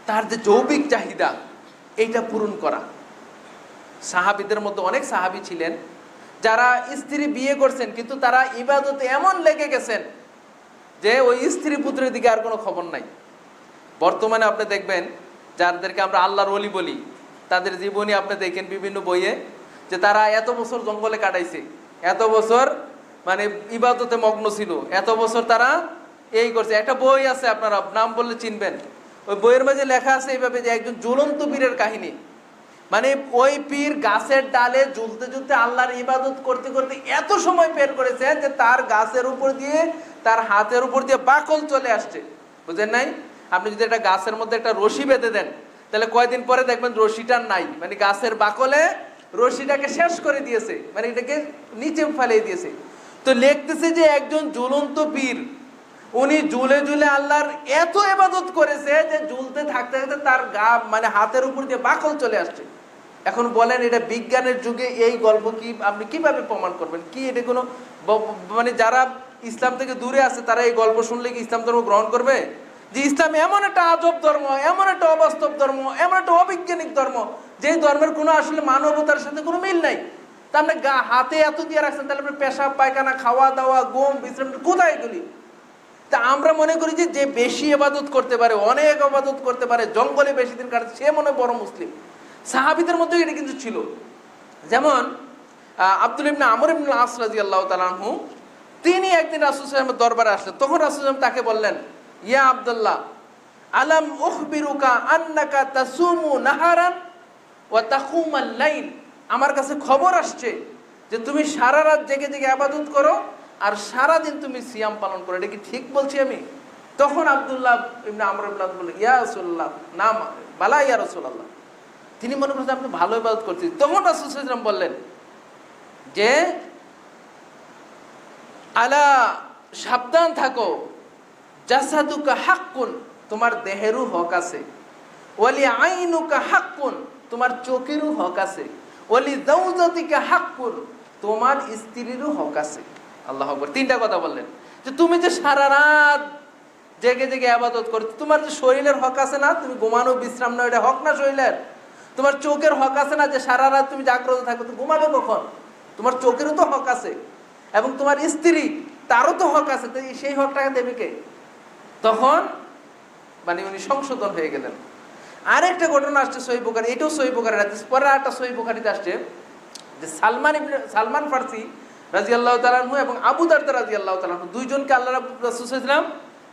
তার যে যৌবিক চাহিদা, এইটা পূরণ করা। সাহাবীদের মধ্যে অনেক সাহাবী ছিলেন যারা স্ত্রী বিয়ে করছেন, কিন্তু তারা ইবাদতে এমন লেগে গেছেন যে ওই স্ত্রী পুত্রের দিকে আর কোনো খবর নাই। বর্তমানে আপনি দেখবেন যাদেরকে আমরা আল্লাহর ওলি বলি, তাদের জীবনী আপনি দেখেন বিভিন্ন বইয়ে, যে তারা এত বছর জঙ্গলে কাটাইছে, এত বছর মানে ইবাদতে মগ্ন ছিল, এত বছর তারা এই করছে। একটা বই আছে, আপনারা নাম বললে চিনবেন, ওই বইয়ের মাঝে লেখা আছে এইভাবে যে একজন জ্বলন্ত পীরের কাহিনী। মানে ওই পীর গাছের ডালে ঝুলতে ঝুলতে আল্লাহর ইবাদত করতে করতে এত সময় বের করেছেন যে তার গাছের উপর দিয়ে, তার হাতের উপর দিয়ে বাকল চলে আসছে। বুঝেন নাই? আপনি যদি একটা গাছের মধ্যে একটা রশি বেঁধে দেন, তাহলে কয়েকদিন পরে দেখবেন রশিটা নাই, মানে গাছের বাকলে রশিটাকে শেষ করে দিয়েছে, মানে এটাকে নিচে ফেলিয়ে দিয়েছে। তো লিখতেছে যে একজন ঝুলন্ত পীর, উনি ঝুলে ঝুলে আল্লাহর এত ইবাদত করেছে যে ঝুলতে থাকতে থাকতে তার গা, মানে হাতের উপর দিয়ে বাকল চলে আসছে। এখন বলেন, এটা বিজ্ঞানের যুগে এই গল্প কি আপনি কিভাবে প্রমাণ করবেন? কি এটা কোনো মানে যারা ইসলাম থেকে দূরে আছে তারা এই গল্প শুনলে কি ইসলাম ধর্ম গ্রহণ করবে? যে ইসলাম এমন একটা আজব ধর্ম, এমন একটা অবাস্তব ধর্ম, এমন একটা অবৈজ্ঞানিক ধর্ম, যে ধর্মের কোনো আসলে মানবতার সাথে কোনো মিল নাই। তা আপনি হাতে এত দিয়ে রাখছেন, তাহলে আপনি পেশাব পায়খানা, খাওয়া দাওয়া, ঘুম বিশ্রাম কোথায় এগুলি? তা আমরা মনে করি যে যে বেশি ইবাদত করতে পারে, অনেক ইবাদত করতে পারে, জঙ্গলে বেশি দিন কাটাচ্ছে, সে মনে বড় মুসলিম। সাহাবীদের মধ্যে এটা কিন্তু ছিল। যেমন আব্দুল ইবনে আমর ইবনে আস রাদিয়াল্লাহু তাআলা আনহু, তিনি একদিন রাসূল সাল্লাল্লাহু আলাইহি ওয়াসাল্লামের দরবারে আসলেন। তখন রাসূল সাল্লাল্লাহু আলাইহি ওয়াসাল্লাম তাকে বললেন, ইয়া আব্দুল্লাহ, আলাম উখবিরুকা আন্নাকা তাসুমু নাহারান ওয়া তাকুমাল লাইল। আমার কাছে খবর আসছে যে তুমি সারা রাত জেগে জেগে ইবাদত করো আর সারা দিন তুমি সিয়াম পালন করো, এটা কি ঠিক বলছি আমি? তখন আব্দুল্লাহ ইবনে আমর ইবনে আস বললেন, ইয়া রাসূলুল্লাহ, না বালা ইয়া রাসূলুল্লাহ। তিনি মনে করছেন আপনি ভালো ইবাদত করছেন। তখন রাসূল সাল্লাল্লাহু আলাইহি ওয়াসাল্লাম বললেন যে আলা, সাবধান থাকো, জাসাদুকা হাক্কুন, তোমার দেহেরও হক আছে, ওয়ালি আইনুকা হাক্কুন, তোমার চোখেরও হক আছে, ওয়ালি যাওজাতিকা হাক্কুন, তোমার স্ত্রীরও হক আছে। আল্লাহু আকবার। 3টা কথা বললেন যে তুমি যে সারা রাত জেগে জেগে ইবাদত করছো, তোমার যে শরীরের হক আছে না, তুমি ঘুমানো বিশ্রাম নাও, এটা হক না শরীরের? তোমার চোখের হক আছে না, যে সারা রাত তুমি জাগ্রত থাকো, তুমি ঘুমাবে কখন? তোমার চোখেরও তো হক আছে, এবং তোমার স্ত্রী তারও তো হক আছে, সেই হকটাকে দেবে কে? তখন মানে উনি সংশোধন হয়ে গেলেন। আরেকটা ঘটনা আসছে সহিহ বুখারী, এটাও সহিহ বুখারীর হাদিস। পরে একটা সহিহ বুখারীতে আসছে যে সালমান ফার্সি রাদিয়াল্লাহু তাআলা আনহু এবং আবু দারদা রাদিয়াল্লাহু তাআলা আনহু, দুইজনকে আল্লাহ রাসূল সাল্লাল্লাহু আলাইহি ওয়াসাল্লাম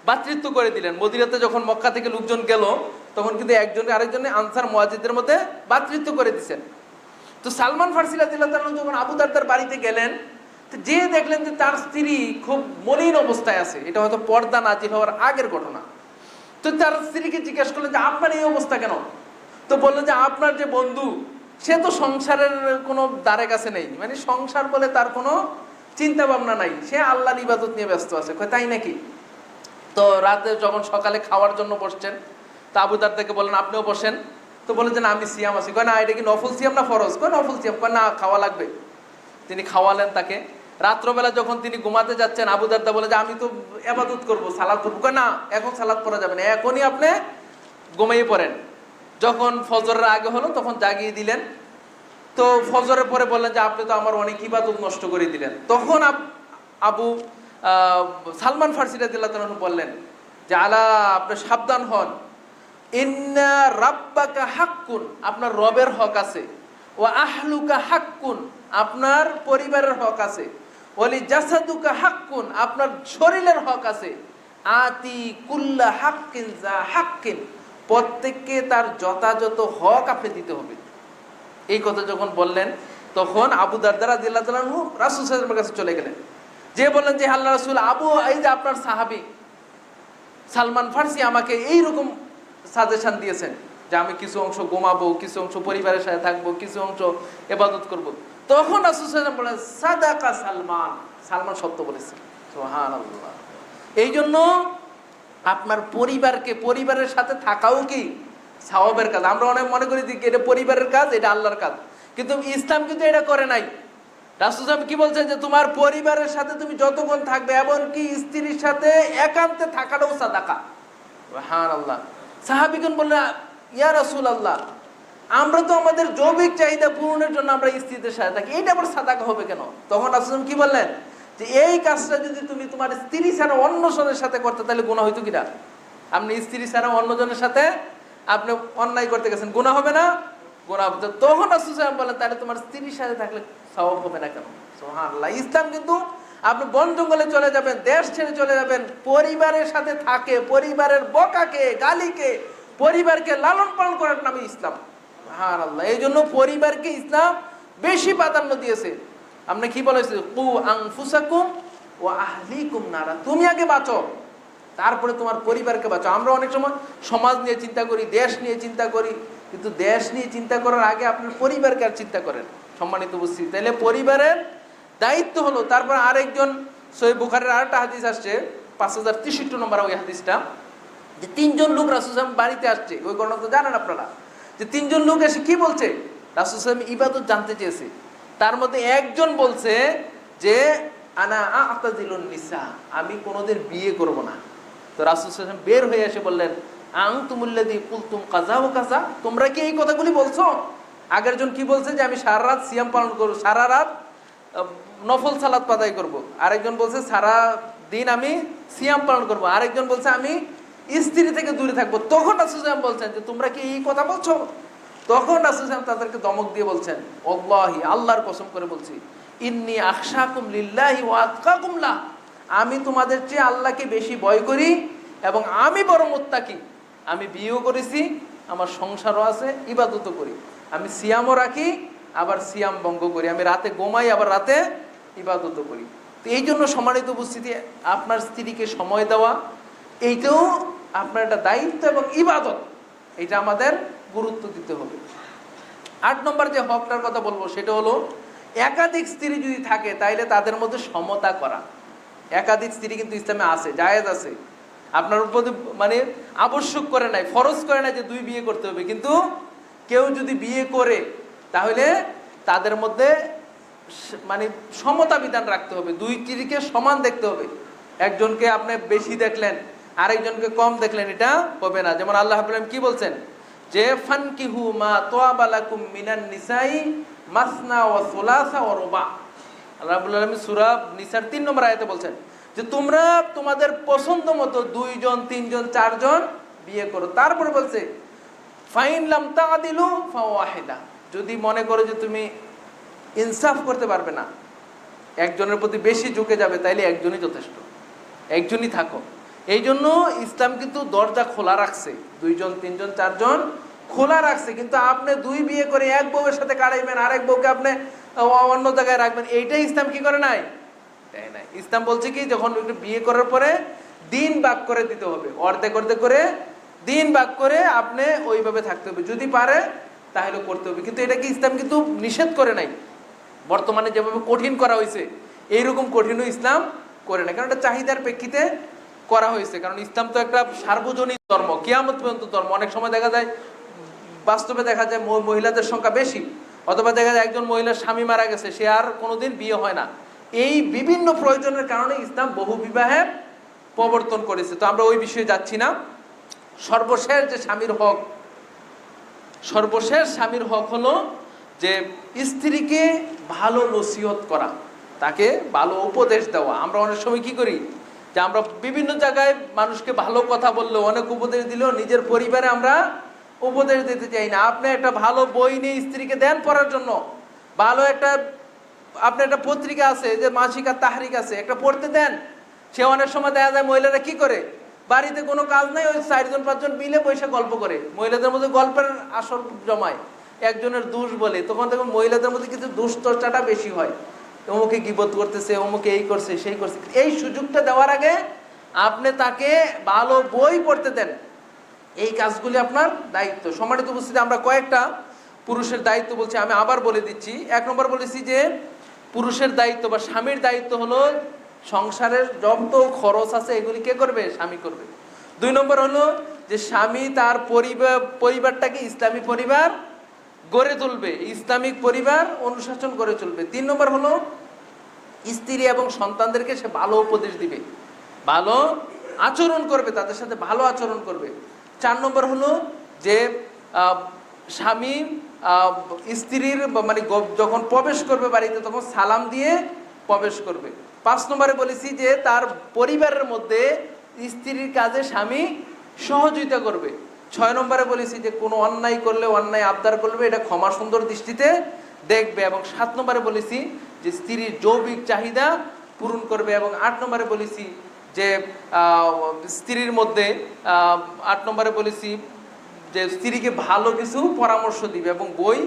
ভাতৃত্ব করে দিলেন। মদিনাতে যখন মক্কা থেকে লোকজন গেল তখন কিন্তু একজনকে আরেকজনে আনসার মুহাজিরদের মধ্যে ভাতৃত্ব করে দিয়েছেন। তো সালমান ফারসি রাদিয়াল্লাহু তাআলা যখন আবু দারদার বাড়িতে গেলেন, তো যে দেখলেন যে তার স্ত্রী খুব মলিন অবস্থায় আছে, এটা হয়তো পর্দা নাজিল হওয়ার আগের ঘটনা। তো তার স্ত্রীকে জিজ্ঞেস করলেন যে আপনার এই অবস্থা কেন? তো বললেন যে আপনার যে বন্ধু সে তো সংসারের কোনো দ্বারে কাছে নেই, মানে সংসার বলে তার কোনো চিন্তা ভাবনা নাই, সে আল্লাহর ইবাদত নিয়ে ব্যস্ত আছে। কয় তাই নাকি? তো রাতে যখন সকালে খাওয়ার জন্য বসছেন, তো আবু দারদাকে বলেন আপনিও বসেন। তো বলেন যে না আমি সিয়াম আছি। কয় না এটা কি নফল সিয়াম না ফরজ? কয় নফল সিয়াম। কয় না খাওয়া লাগবে। তিনি খাওয়ালেন তাকে। রাত্রবেলা যখন তিনি ঘুমাতে যাচ্ছেন, আবু দারদা বলে যে আমি তো ইবাদত করবো, সালাত করবো। কয় না এখন সালাত পড়া যাবে না, এখনই আপনি ঘুমিয়ে পড়েন। যখন ফজরের আগে হলো তখন জাগিয়ে দিলেন। তো ফজরের পরে বললেন যে আপনি তো আমার অনেক ইবাদত নষ্ট করে দিলেন। তখন আবু সালমান ফারসি রাদিয়াল্লাহু তাআলা বললেন যে আলা আপনি সাবধান হন, ইন্না রাব্বাকা হাক্কুন, আপনার রবের হক আছে, ওয়া আহলুকা হাক্কুন, আপনার পরিবারের হক আছে, ওয়ালি জাসাদুকা হাক্কুন, আপনার শরীরের হক আছে, আতি কুল্লা হাক্কিন যা হাক্কিন, প্রত্যেককে তার যথাযথ হক আপনি দিতে হবে। এই কথা যখন বললেন তখন আবু দারদা রাদিয়াল্লাহু তাআলা রাসূল সাল্লাল্লাহু আলাইহি ওয়াসাল্লামের কাছে চলে গেলেন। যে বললেন যে আল্লাহর রাসূল, আবু এই যে আপনার সাহাবী সালমান ফারসি আমাকে এইরকম সাজেশন দিয়েছেন যে আমি কিছু অংশ ঘুমাবো, কিছু অংশ পরিবারের সাথে থাকবো, কিছু অংশ ইবাদত করব। তখন রাসূল সাল্লাল্লাহু আলাইহি ওয়াসাল্লাম বলেন সাদাকা সালমান, সালমান সত্য বলেছে। সুবহানাল্লাহ। এই জন্য আপনার পরিবারের সাথে থাকাও কি সওয়াবের কাজ। আমরা অনেক মনে করি যে এটা পরিবারের কাজ, এটা আল্লাহর কাজ, কিন্তু ইসলাম কিন্তু এটা করে নাই। রাসূল সাহেব কি বলছেন যে তোমার পরিবারের সাথে তুমি যতক্ষণ থাকবে, এমনকি স্ত্রীর সাথে একান্তে থাকাটাও সাদাকা। সুবহানাল্লাহ। সাহাবীগণ বললেন ইয়া রাসূলুল্লাহ, আমরা তো আমাদের জৈবিক চাহিদা পূরণের জন্য আমরা স্ত্রীদের সাথে থাকি, এটা আবার সাদাকা হবে কেন? তখন রাসূল কি বললেন যে এই কাজটা যদি তুমি তোমার স্ত্রী ছাড়া অন্যজনের সাথে করতে তাহলে গুনাহ হইতো কিনা? আপনি স্ত্রী ছাড়া অন্যজনের সাথে আপনি অন্যায় করতে গেছেন, গুনাহ হবে না? গুনাহ হবে। তখন রাসূল সাল্লাল্লাহু আলাইহি ওয়াসাল্লাম বলেন তাহলে তোমার স্ত্রীর সাথে থাকলে সওয়াব হবে না কেন? সুবহানাল্লাহ। ইসলাম কিন্তু আপনি বন জঙ্গলে চলে যাবেন, দেশ ছেড়ে চলে যাবেন, পরিবারের সাথে থাকে, পরিবারের বকাকে গালিকে পরিবারকে লালন পালন করার নামে ইসলাম। সুবহানাল্লাহ। এই জন্য পরিবারকে ইসলাম বেশি প্রাধান্য দিয়েছে। আপনি কি বলেছে, কু আনফুসাকুম ওয়া আহলিকুম নারা, তুমি আগে বাঁচো তারপরে তোমার পরিবারকে বাঁচো। আমরা অনেক সময় সমাজ নিয়ে চিন্তা করি, দেশ নিয়ে চিন্তা করি, কিন্তু দেশ নিয়ে চিন্তা করার আগে আপনার পরিবারকে আর চিন্তা করেন। সম্মানিত উপস্থিতি, তাহলে পরিবারের দায়িত্ব হলো। তারপর আরেকজন সহিহ বুখারীর আরেকটা হাদিস আসছে 5063 নম্বর ওই হাদিসটা, যে তিনজন লোক রাসূল সাল্লাল্লাহু আলাইহি ওয়াসাল্লাম বাড়িতে আসছে। ওই ঘটনা তো জানেন আপনারা, যে তিনজন লোক এসে কি বলছে, রাসূল সাল্লাল্লাহু আলাইহি ওয়াসাল্লাম ইবাদত জানতে চেয়েছে। তার মধ্যে একজন বলছে যে আনা আতাজিলুন নিসা, আমি কোনোদের বিয়ে করব না। তো রাসূল সাল্লাল্লাহু আলাইহি ওয়াসাল্লাম বের হয়ে এসে বললেন আনতুমুল্লাযী কুলতুম কাযা ওয়া কাযা, তোমরা কি এই কথাগুলি বলছো? আগের জন কি বলছে যে আমি সারা রাত সিয়াম পালন করব, সারা রাত নফল সালাত আদায় করব। আরেকজন বলছে সারা দিন আমি সিয়াম পালন করব। আরেকজন বলছে আমি স্ত্রী থেকে দূরে থাকবো। তখন রাসূল সাল্লাল্লাহু আলাইহি ওয়াসাল্লাম বলছেন যে তোমরা কি এই কথা বলছো? তখন রাসূল সাল্লাল্লাহু আলাইহি ওয়াসাল্লাম তাদেরকে দমক দিয়ে বলছেন, আল্লাহি, আল্লাহর কসম করে বলছি, ইন্নী আখশাকুম লিল্লাহি ওয়া আতকাকুম লাহ, আমি তোমাদের চেয়ে আল্লাহকে বেশি ভয় করি এবং আমি বড় মুত্তাকি। আমি বিয়েও করেছি, আমার সংসারও আছে, ইবাদতও করি, আমি সিয়ামও রাখি, আবার সিয়াম ভঙ্গ করি, আমি রাতে ঘুমাই, আবার রাতে ইবাদতও করি। তো এই জন্য সম্মানিত উপস্থিতি, আপনার স্ত্রীকে সময় দেওয়া এইটাও আপনার একটা দায়িত্ব এবং ইবাদত, এটা আমাদের গুরুত্ব দিতে হবে। 8 নম্বর যে হকটার কথা বলবো সেটা হলো একাধিক স্ত্রী যদি থাকে তাইলে তাদের মধ্যে সমতা করা। একাধিক স্ত্রী কিন্তু ইসলামে আছে, জায়েজ আছে, আপনার উপর মানে আবশ্যক করে নাই, ফরজ করে নাই যে 2 বিয়ে করতে হবে। কিন্তু কেউ যদি বিয়ে করে তাহলে তাদের মধ্যে মানে সমতা বিধান রাখতে হবে, 2 স্ত্রীকে সমান দেখতে হবে। একজনকে আপনি বেশি দেখলেন, আরেকজনকে কম দেখলেন, এটা হবে না। যেমন আল্লাহ রাব্বুল আলামিন কি বলছেন যে ফানকিহু মা তাওয়াবা লাকুম মিনান নিসাই মাসনা ওয়া সুলাসা ওয়া রুবা। আল্লাহ রাব্বুল আলামিন সূরা নিসার 3 নম্বর আয়াতে বলছেন যে তোমরা তোমাদের পছন্দ মতো 2 জন 3 জন 4 জন বিয়ে করো। তারপরে বলছে ফাইন লাম তাআদিলু ফাওয়াহিদা, যদি মনে করো যে তুমি ইনসাফ করতে পারবে না, একজনের প্রতি বেশি ঝুঁকে যাবে, তাইলে একজনই যথেষ্ট, একজনই থাকো। এই জন্য ইসলাম কিন্তু দরজা খোলা রাখছে, 2 জন 3 জন 4 জন খোলা রাখছে, কিন্তু আপনি 2 বিয়ে করে এক বউয়ের সাথে কাটাইবেন, আরেক বউকে আপনি অন্য জায়গায় রাখবেন, এইটাই ইসলাম কি করে নাই, তাই না? ইসলাম বলছে কি, যখন একটু বিয়ে করার পরে দিন ভাগ করে দিতে হবে, অর্ধেক অর্ধেক করে দিন ভাগ করে আপনি ওইভাবে থাকতে হবে, যদি পারে তাহলে করতে হবে। কিন্তু এটা কি ইসলাম কিন্তু নিষেধ করে নাই, বর্তমানে যেভাবে কঠিন করা হয়েছে এইরকম কঠিনও ইসলাম করে না, কারণ এটা চাহিদার প্রেক্ষিতে করা হয়েছে। কারণ ইসলাম তো একটা সার্বজনীন ধর্ম, কিয়ামত পর্যন্ত ধর্ম। অনেক সময় দেখা যায়, বাস্তবে দেখা যায় মহিলাদের সংখ্যা বেশি, অথবা দেখা যায় একজন মহিলার স্বামী মারা গেছে, সে আর কোনোদিন বিয়ে হয় না। এই বিভিন্ন প্রয়োজনের কারণে ইসলাম বহু বিবাহের প্রবর্তন করেছে। তো আমরা ওই বিষয়ে যাচ্ছি না। সর্বশেষ যে স্বামীর হক, সর্বশেষ স্বামীর হক হলো যে স্ত্রীকে ভালো নসিহত করা, তাকে ভালো উপদেশ দেওয়া। আমরা অনেক সময় কি করি, যে আমরা বিভিন্ন জায়গায় মানুষকে ভালো কথা বললেও, অনেক উপদেশ দিলেও নিজের পরিবারে আমরা উপদেশ দিতে চাই না। আপনি একটা ভালো বই নিয়ে স্ত্রীকে দেন পড়ার জন্য, ভালো একটা আপনার একটা পত্রিকা আছে যে মাসিকা তাহরিক আছে, একটা পড়তে দেন। সে অনেক সময় দেখা যায় মহিলারা কি করে, বাড়িতে কোনো কাজ নাই, ওই 4 জন 5 জন মিলে বসে গল্প করে, মহিলাদের মধ্যে গল্পের আসর জমায়, একজনের দোষ বলে, তখন দেখুন মহিলাদের মধ্যে কিছু দুশ্চর্চাটা বেশি হয়, অমুকে গীবত করতেছে, অমুকে এই করছে সেই করছে। এই সুযোগটা দেওয়ার আগে আপনি তাকে ভালো বই পড়তে দেন, এই কাজগুলি আপনার দায়িত্ব। সম্মানিত উপস্থিতি, আমরা কয়েকটা পুরুষের দায়িত্ব বলছি, আমি আবার বলে দিচ্ছি। 1 নম্বর বলেছি যে পুরুষের দায়িত্ব বা স্বামীর দায়িত্ব হলো সংসারের যত খরচ আছে এগুলি কে করবে, স্বামী করবে। 2 নম্বর হলো যে স্বামী তার পরিবারটাকে ইসলামী পরিবার গড়ে তুলবে, ইসলামিক পরিবার অনুশাসন করে চলবে। 3 নম্বর হলো স্ত্রী এবং সন্তানদেরকে সে ভালো উপদেশ দিবে, ভালো আচরণ করবে, তাদের সাথে ভালো আচরণ করবে। 4 নম্বর হলো যে স্বামী স্ত্রীর মানে যখন প্রবেশ করবে বাড়িতে তখন সালাম দিয়ে প্রবেশ করবে। 5 নম্বরে বলেছি যে তার পরিবারের মধ্যে স্ত্রীর কাজে স্বামী সহযোগিতা করবে। 6 নম্বরে বলেছি যে কোনো অন্যায় করলে, অন্যায় আবদার করবে, এটা ক্ষমা সুন্দর দৃষ্টিতে দেখবে। এবং 7 নম্বরে বলেছি যে স্ত্রীর যৌবিক চাহিদা পূরণ করবে। এবং 8 নম্বরে বলেছি যে স্ত্রীর মধ্যে 8 নম্বরে বলেছি যে স্ত্রীকে ভালো কিছু পরামর্শ দিবে এবং বই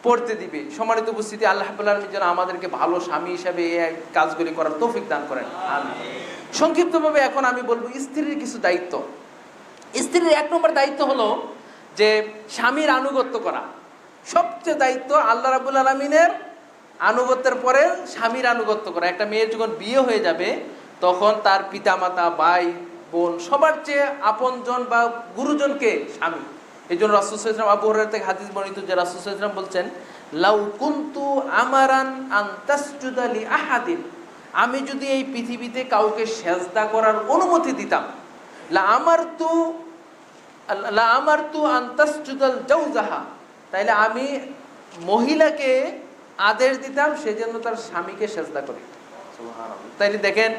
পড়তে দিবে। সম্মানিত উপস্থিতি, আল্লাহ রাব্বুল আলামিন যেন আমাদেরকে ভালো স্বামী হিসাবে এই কাজগুলি করার তৌফিক দান করেন। আমিন। সংক্ষিপ্তভাবে এখন আমি বলবো স্ত্রীর কিছু দায়িত্ব। স্ত্রীর 1 নম্বর দায়িত্ব হলো যে স্বামীর আনুগত্য করা। সবচেয়ে দায়িত্ব আল্লাহ রাব্বুল আলামিনের আনুগত্যের পরে স্বামীর আনুগত্য করা। একটা মেয়ের যখন বিয়ে হয়ে যাবে তখন তার পিতামাতা, ভাই বোন সবার চেয়ে আপনজন বা গুরুজনকে স্বামী। এই জন্য রাসূল সাল্লাল্লাহু আলাইহি ওয়াসাল্লাম, আবু হুরায়রা থেকে হাদিস বর্ণিত যে রাসূল সাল্লাল্লাহু আলাইহি ওয়াসাল্লাম বলছেন, লাউ কুনতু আমারান আন তাসজুদা লি আহাদিন, আমি যদি এই পৃথিবীতে কাউকে সেজদা করার অনুমতি দিতাম, লা আমারতু আন তাসজুদাল জাওজাহা, তাইলে আমি মহিলাকে আদেশ দিতাম সে যেন তার স্বামীকে সেজদা করে। সুবহানাল্লাহ। তাইলে দেখেন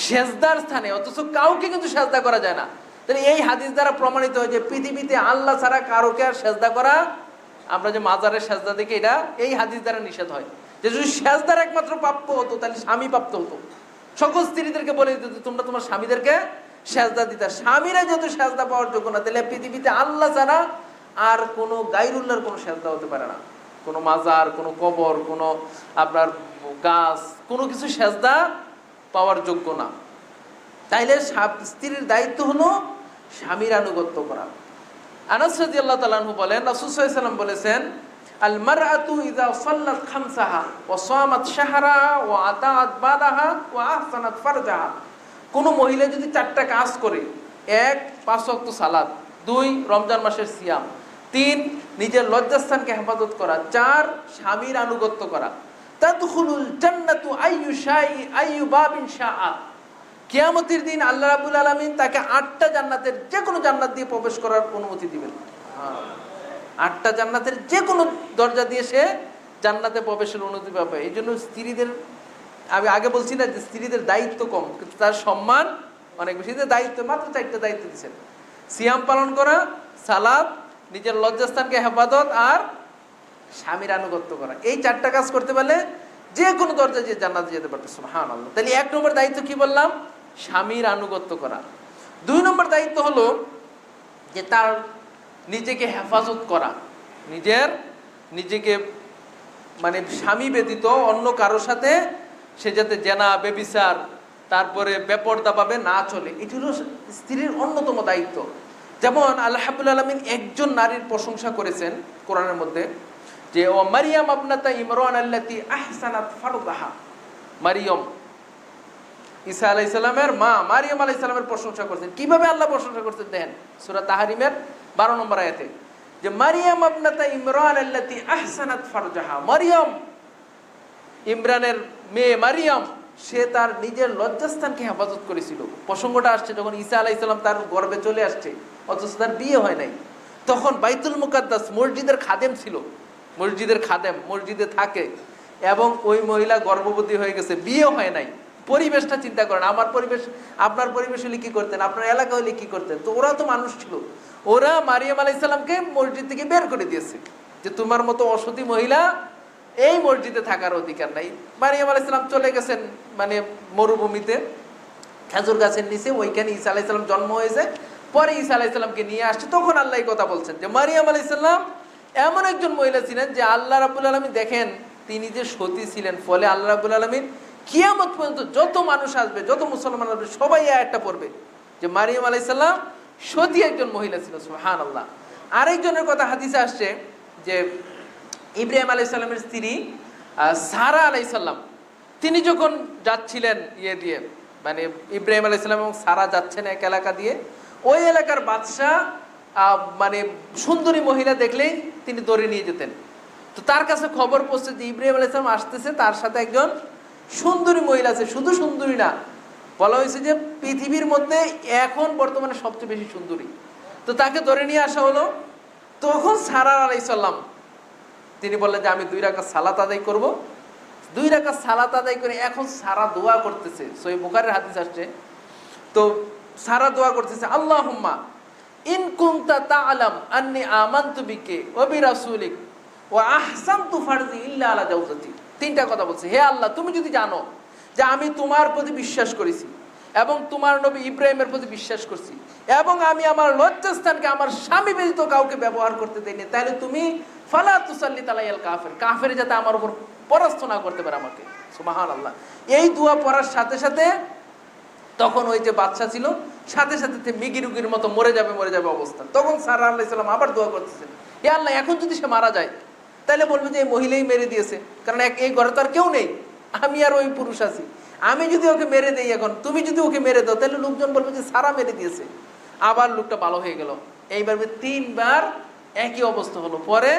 সেজদার স্থানে, অথচ কাউকে কিন্তু সেজদা করা যায় না। তাহলে এই হাদিস দ্বারা প্রমাণিত হয় যে পৃথিবীতে আল্লাহ ছাড়া কারোকে আর সেজদা করা, আমরা যে মাজারের সেজদা দেখি, এটা এই হাদিস দ্বারা নিষেধ হয়। যে যদি সেজদার একমাত্র প্রাপ্য হতো তাহলে স্বামী প্রাপ্ত হতো। সকল স্ত্রীদেরকে বলে দিত তোমরা তোমার স্বামীদেরকে সেজদা দিতা। স্বামীরা যেহেতু সেজদা পাওয়ার যোগ্য না, তাহলে পৃথিবীতে আল্লাহ ছাড়া আর কোনো গায়রুল্লাহর কোনো সেজদা হতে পারে না। কোনো মাজার, কোনো কবর, কোনো আপনার গাছ, কোনো কিছু সেজদা পাওয়ার যোগ্য না। তাইলে স্ত্রীর দায়িত্ব হলো স্বামীর আনুগত্য করা। আনাস রাদিয়াল্লাহু তাআলা আনহু বলেন, রাসূল সাল্লাল্লাহু আলাইহি ওয়াসাল্লাম বলেছেন, আল মারআতু ইযা সাল্লাত খামসাহা ওয়া সামাত শাহরাহা ওয়া আতাআত বালাহা ওয়া আহসানাত ফারজাহা। কোন মহিলা যদি 4টা কাজ করে, 1 5 ওয়াক্ত সালাত, 2 রমজান মাসের সিয়াম, 3 নিজের লজ্জাস্থানকে হেফাজত করা, 4 স্বামীর আনুগত্য করা, তাদখুলুল জান্নাতু আইয়ু বাবিন শাআ। কিয়ামতের দিন আল্লাহ রাব্বুল আলামিন তাকে 8টা জান্নাতের যে কোনো জান্নাত দিয়ে প্রবেশ করার অনুমতি দিবেন। 8টা জান্নাতের যে কোনো দরজা দিয়ে সে জান্নাতে প্রবেশের অনুমতি পাবে। এই জন্য স্ত্রীদের, আমি আগে বলছি না যে স্ত্রীদের দায়িত্ব কম, কিন্তু তার সম্মান অনেক বেশি। দায়িত্ব মাত্র 4টা দায়িত্ব দিচ্ছেন, সিয়াম পালন করা, সালাত, নিজের লজ্জাস্থানকে হেফাজত আর স্বামীর আনুগত্য করা। এই 4টা কাজ করতে পারলে যে কোনো দরজায় যে জান্নাতে যেতে পারবে। সুবহানাল্লাহ। তাহলে 1 নম্বর দায়িত্ব কি বললাম? স্বামীর আনুগত্য করা। 2 নম্বর দায়িত্ব হলো যে তার নিজেকে হেফাজত করা, নিজেকে মানে স্বামী ব্যতীত অন্য কারোর সাথে সে যাতে জেনা বেবিচার তারপরে বেপরদাভাবে না চলে, এটি হলো স্ত্রীর অন্যতম দায়িত্ব। যেমন আল্লাহ রাব্বুল আলামিন একজন নারীর প্রশংসা করেছেন কোরআনের মধ্যে, যে ও মারিয়াম আবনাতা ইমরান আল্লাতী আহসানাত ফারদাহা। মারিয়াম, ঈসা আলাইহিস সালামের মা মারিয়াম আলাইহিস সালামের প্রশংসা করছেন। কিভাবে আল্লাহ প্রশংসা করছেন দেখেন সূরা তাহরিমের 12 নম্বর আয়াতে, যে মারিয়াম আবনাতা ইমরান আল্লাতী আহসানাত ফারজাহা। মারিয়াম, ইমরানের মেয়ে মারিয়াম, সে তার নিজের লজ্জাস্থানকে হেফাজত করেছিল। প্রসঙ্গটা আসছে যখন ঈসা আলাইহিস সালাম তার গর্ভে চলে আসছে, অথচ তার বিয়ে হয় নাই। তখন বাইতুল মুকাদ্দাস মসজিদের খাদেম ছিল, মসজিদের খাদেম মসজিদে থাকে, এবং ওই মহিলা গর্ভবতী হয়ে গেছে, বিয়ে হয় নাই। পরিবেশটা চিন্তা করেন, আমার পরিবেশ আপনার পরিবেশ হলে কি করতেন, আপনার এলাকা হলে কি করতেন? তো ওরা তো মানুষ ছিল, ওরা মারিয়াম আলাইহিস সালামকে মসজিদ থেকে বের করে দিয়েছে, যে তোমার মতো অসতী মহিলা এই মসজিদে থাকার অধিকার নাই। মারিয়াম আলাইহিস সালাম চলে গেছেন মানে মরুভূমিতে খেজুর গাছের নিচে, ওইখানে ঈসা আলাইহিস সালাম জন্ম হয়েছে। পরে ঈসা আলাইহিস সালামকে নিয়ে আসছে, তখন আল্লাহ এই কথা বলছেন যে মারিয়াম আলাইহিস সালাম এমন একজন মহিলা ছিলেন যে আল্লাহ রাব্বুল আলামিন দেখেন তিনি যে সতী ছিলেন, ফলে আল্লাহ রাব্বুল আলামিন কিয়ামত পর্যন্ত যত মানুষ আসবে, যত মুসলমান আসবে, সবাই এই আয়াতটা পড়বে যে মারিয়াম আলাইহিস সালাম সতী একজন মহিলা ছিল। সুবহানাল্লাহ। আরেকজনের কথা হাদিসে আসছে যে ইব্রাহিম আলাইহিস সালামের স্ত্রী সারা আলাইহিস সালাম, তিনি যখন যাচ্ছিলেন দিয়ে মানে ইব্রাহিম আলাইহিস সালাম এবং সারা যাচ্ছেন এক এলাকা দিয়ে, ওই এলাকার বাদশাহ মানে সুন্দরী মহিলা দেখলেই তিনি দৌড়ে নিয়ে যেতেন। তো তার কাছে খবর পৌঁছে যে ইব্রাহিম আলাইহিস সালাম আসতেছে, তার সাথে একজন সুন্দরী মহিলা আছে। শুধু সুন্দরী না, বলা হয়েছে যে পৃথিবীর মধ্যে এখন বর্তমানে সবচেয়ে বেশি সুন্দরী। তো তাকে ধরে নিয়ে আসা হলো। তখন সারা আলাইহিস সালাম তিনি বললেন যে আমি 2 রাকাত সালাত আদায় করব। 2 রাকাত সালাত আদায় করে এখন সারা দোয়া করতেছে, সহিহ বুখারীর হাদিস আসছে। তো সারা দোয়া করতেছে, আল্লাহুম্মা ইন কুনতা তা'লাম আন্নী আমানতু বিকা ওয়া বিরাসূলিক ওয়া আহসানতু ফারজি ইল্লা আলা জাওজাতি। 3টা কথা বলছে, হে আল্লাহ তুমি যদি জানো যে আমি তোমার প্রতি বিশ্বাস করেছি এবং তোমার নবী ইব্রাহিমের প্রতি বিশ্বাস করছি, এবং আমি আমার লজ্জাস্থানকে আমার স্বামী ব্যতীত কাউকে ব্যবহার করতে দেইনি, তাহলে তুমি ফালা তুসাল্লিত আলাইয়াল কাফির, কাফের যাতে আমার উপর পরাস্ত না করতে পারে আমাকে। সুবহানাল্লাহ। এই দোয়া পড়ার সাথে সাথে তখন ওই যে বাচ্চা ছিল সাথে সাথে মিগিরুগির মতো মরে যাবে অবস্থা। তখন সারা আলাইহিস সালাম আবার দোয়া করতেছেন, হে আল্লাহ এখন যদি সে মারা যায় তাহলে বলবে যে এই মহিলাই মেরে দিয়েছে, কারণ এই ঘরে তো আর কেউ নেই, আমি আর ওই পুরুষ আছি। আমি যদি ওকে মেরে দেই, এখন তুমি যদি ওকে মেরে দাও, তাহলে লোকজন বলবে যে সারা মেরে দিয়েছে। আবার লোকটা ভালো হয়ে গেল। এইবার 3 বার একই অবস্থা হলো। পরে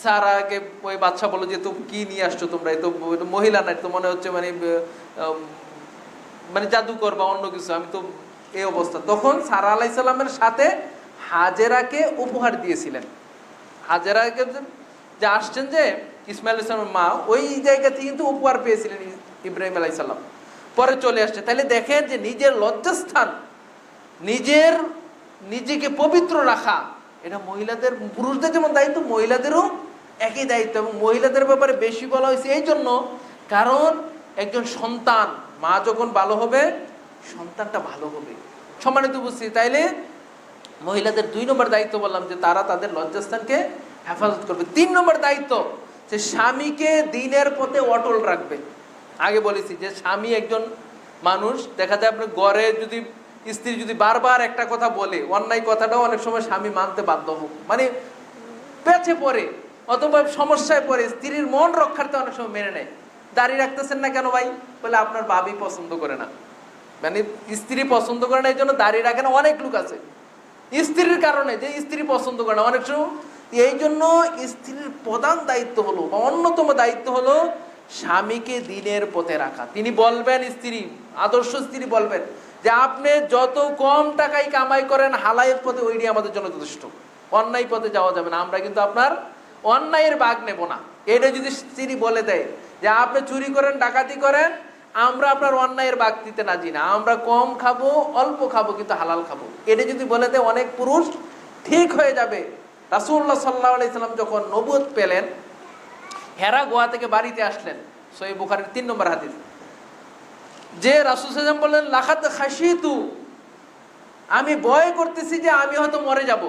সারাকে ওই বাচ্চা বললো যে তো কি নিয়ে আসছো তোমরা, এই তো মহিলা নাই, তো মনে হচ্ছে মানে জাদুকর বা অন্য কিছু, আমি তো এই অবস্থা। তখন সারা আলাইহিস সালামের সাথে হাজেরাকে উপহার দিয়েছিলেন। হাজেরাকে যে আসছেন যে ইসমাইল আলাইহিস সালামের মা, ওই জায়গা থেকে কিন্তু উপহার পেয়েছিলেন ইব্রাহিম আলাইহিস সালাম। পরে চলে আসছে। তাহলে দেখেন যে নিজের লজ্জাস্থান, নিজেকে পবিত্র রাখা, এটা মহিলাদের, পুরুষদের যেমন দায়িত্ব মহিলাদেরও একই দায়িত্ব। এবং মহিলাদের ব্যাপারে বেশি বলা হয়েছে এই জন্য, কারণ একজন সন্তান, মা যখন ভালো হবে সন্তানটা ভালো হবে। সম্মানিত উপস্থিতি, তাইলে মহিলাদের 2 নম্বর দায়িত্ব বললাম যে তারা তাদের লজ্জাস্থানকে হেফাজত করবে। 3 নম্বর দায়িত্ব যে স্বামীকে দ্বীনের পথে অটল রাখবে। আগে বলেছি যে স্বামী একজন মানুষ, দেখা যায় আপনার ঘরে যদি স্ত্রী যদি বারবার একটা কথা বলে, অন্যায় কথাটাও অনেক সময় স্বামী মানতে বাধ্য হোক, মানে পেছে পড়ে অথবা সমস্যায় পড়ে, স্ত্রীর মন রক্ষার্থে অনেক সময় মেনে নেয়। দাড়ি রাখতেছেন না কেন ভাই? বলে আপনার ভাবি পছন্দ করে না, মানে স্ত্রী পছন্দ করে না এই জন্য দাড়ি রাখে না। অনেক লোক আছে স্ত্রীর কারণে, যে স্ত্রী পছন্দ করে না অনেক সময়। এই জন্য স্ত্রীর প্রধান দায়িত্ব হলো বা অন্যতম দায়িত্ব হলো স্বামীকে দ্বীনের পথে রাখা। তিনি বলবেন, স্ত্রী, আদর্শ স্ত্রী বলবেন যে আপনি যত কম টাকায় কামাই করেন হালালের পথে, ওইটাই আমাদের জন্য যথেষ্ট, অন্যায় পথে যাওয়া যাবে না, আমরা কিন্তু আপনার অন্যায়ের ভাগ নেব না। এটা যদি স্ত্রী বলে দেয় যে আপনি চুরি করেন, ডাকাতি করেন, আমরা আপনার অন্যায়ের ভাগ দিতে রাজি না, আমরা কম খাবো, অল্প খাবো, কিন্তু হালাল খাবো, এটা যদি বলে দেয় অনেক পুরুষ ঠিক হয়ে যাবে। রাসূলুল্লাহ সাল্লাল্লাহু আলাইহি সাল্লাম যখন নবুয়ত পেলেন, হেরা গুহা থেকে বাড়িতে আসলেন, সহিহ বুখারীর 3 নম্বর হাদিস, যে রাসূল সাল্লাল্লাহু আলাইহি ওয়াসাল্লাম বললেন লাকাদ খাশিতু, আমি ভয় করতেছি যে আমি হয়তো মরে যাব।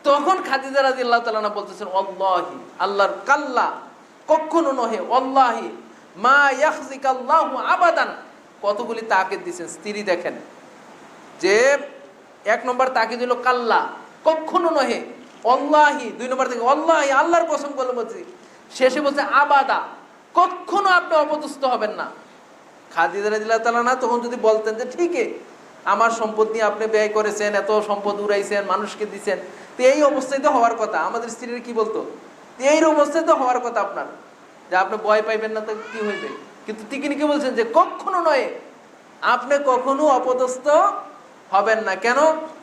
তখন খাদিজা রাদিয়াল্লাহু তাআলা আনহা বলতেছেন ওয়াল্লাহি, আল্লাহর কাল্লা, কখনো নহে, ওয়াল্লাহি মা ইয়াখজিকাল্লাহু আবাদান। কতগুলি তাকিদ দিয়েছেন স্ত্রী, দেখেন যে 1 নম্বর তাকিদ হলো কাল্লা, কখনো নহে, ওয়াল্লাহি 2 নম্বর থেকে ওয়াল্লাহি, আল্লাহর কসম করে বলছি, শেষে বলছে আবাদা, কখনো আপনি অপদস্থ হবেন না। খাদিজা রাদিয়াল্লাহু তাআলা না তখন যদি বলতেন যে ঠিকই আমার সম্পদ নিয়ে আপনি ব্যয় করেছেন, এত সম্পদ উড়াইছেন, মানুষকে দিচ্ছেন, তো এই অবস্থায় তো হওয়ার কথা। আমাদের স্ত্রীর কি বলতো, এই অবস্থায় তো হওয়ার কথা আপনার, যে আপনি ভয় পাইবেন না তো কি হইবে। কিন্তু তিনি কি বলছেন যে কখনো নয়, আপনি কখনো অপদস্থ হবেন না। কেন?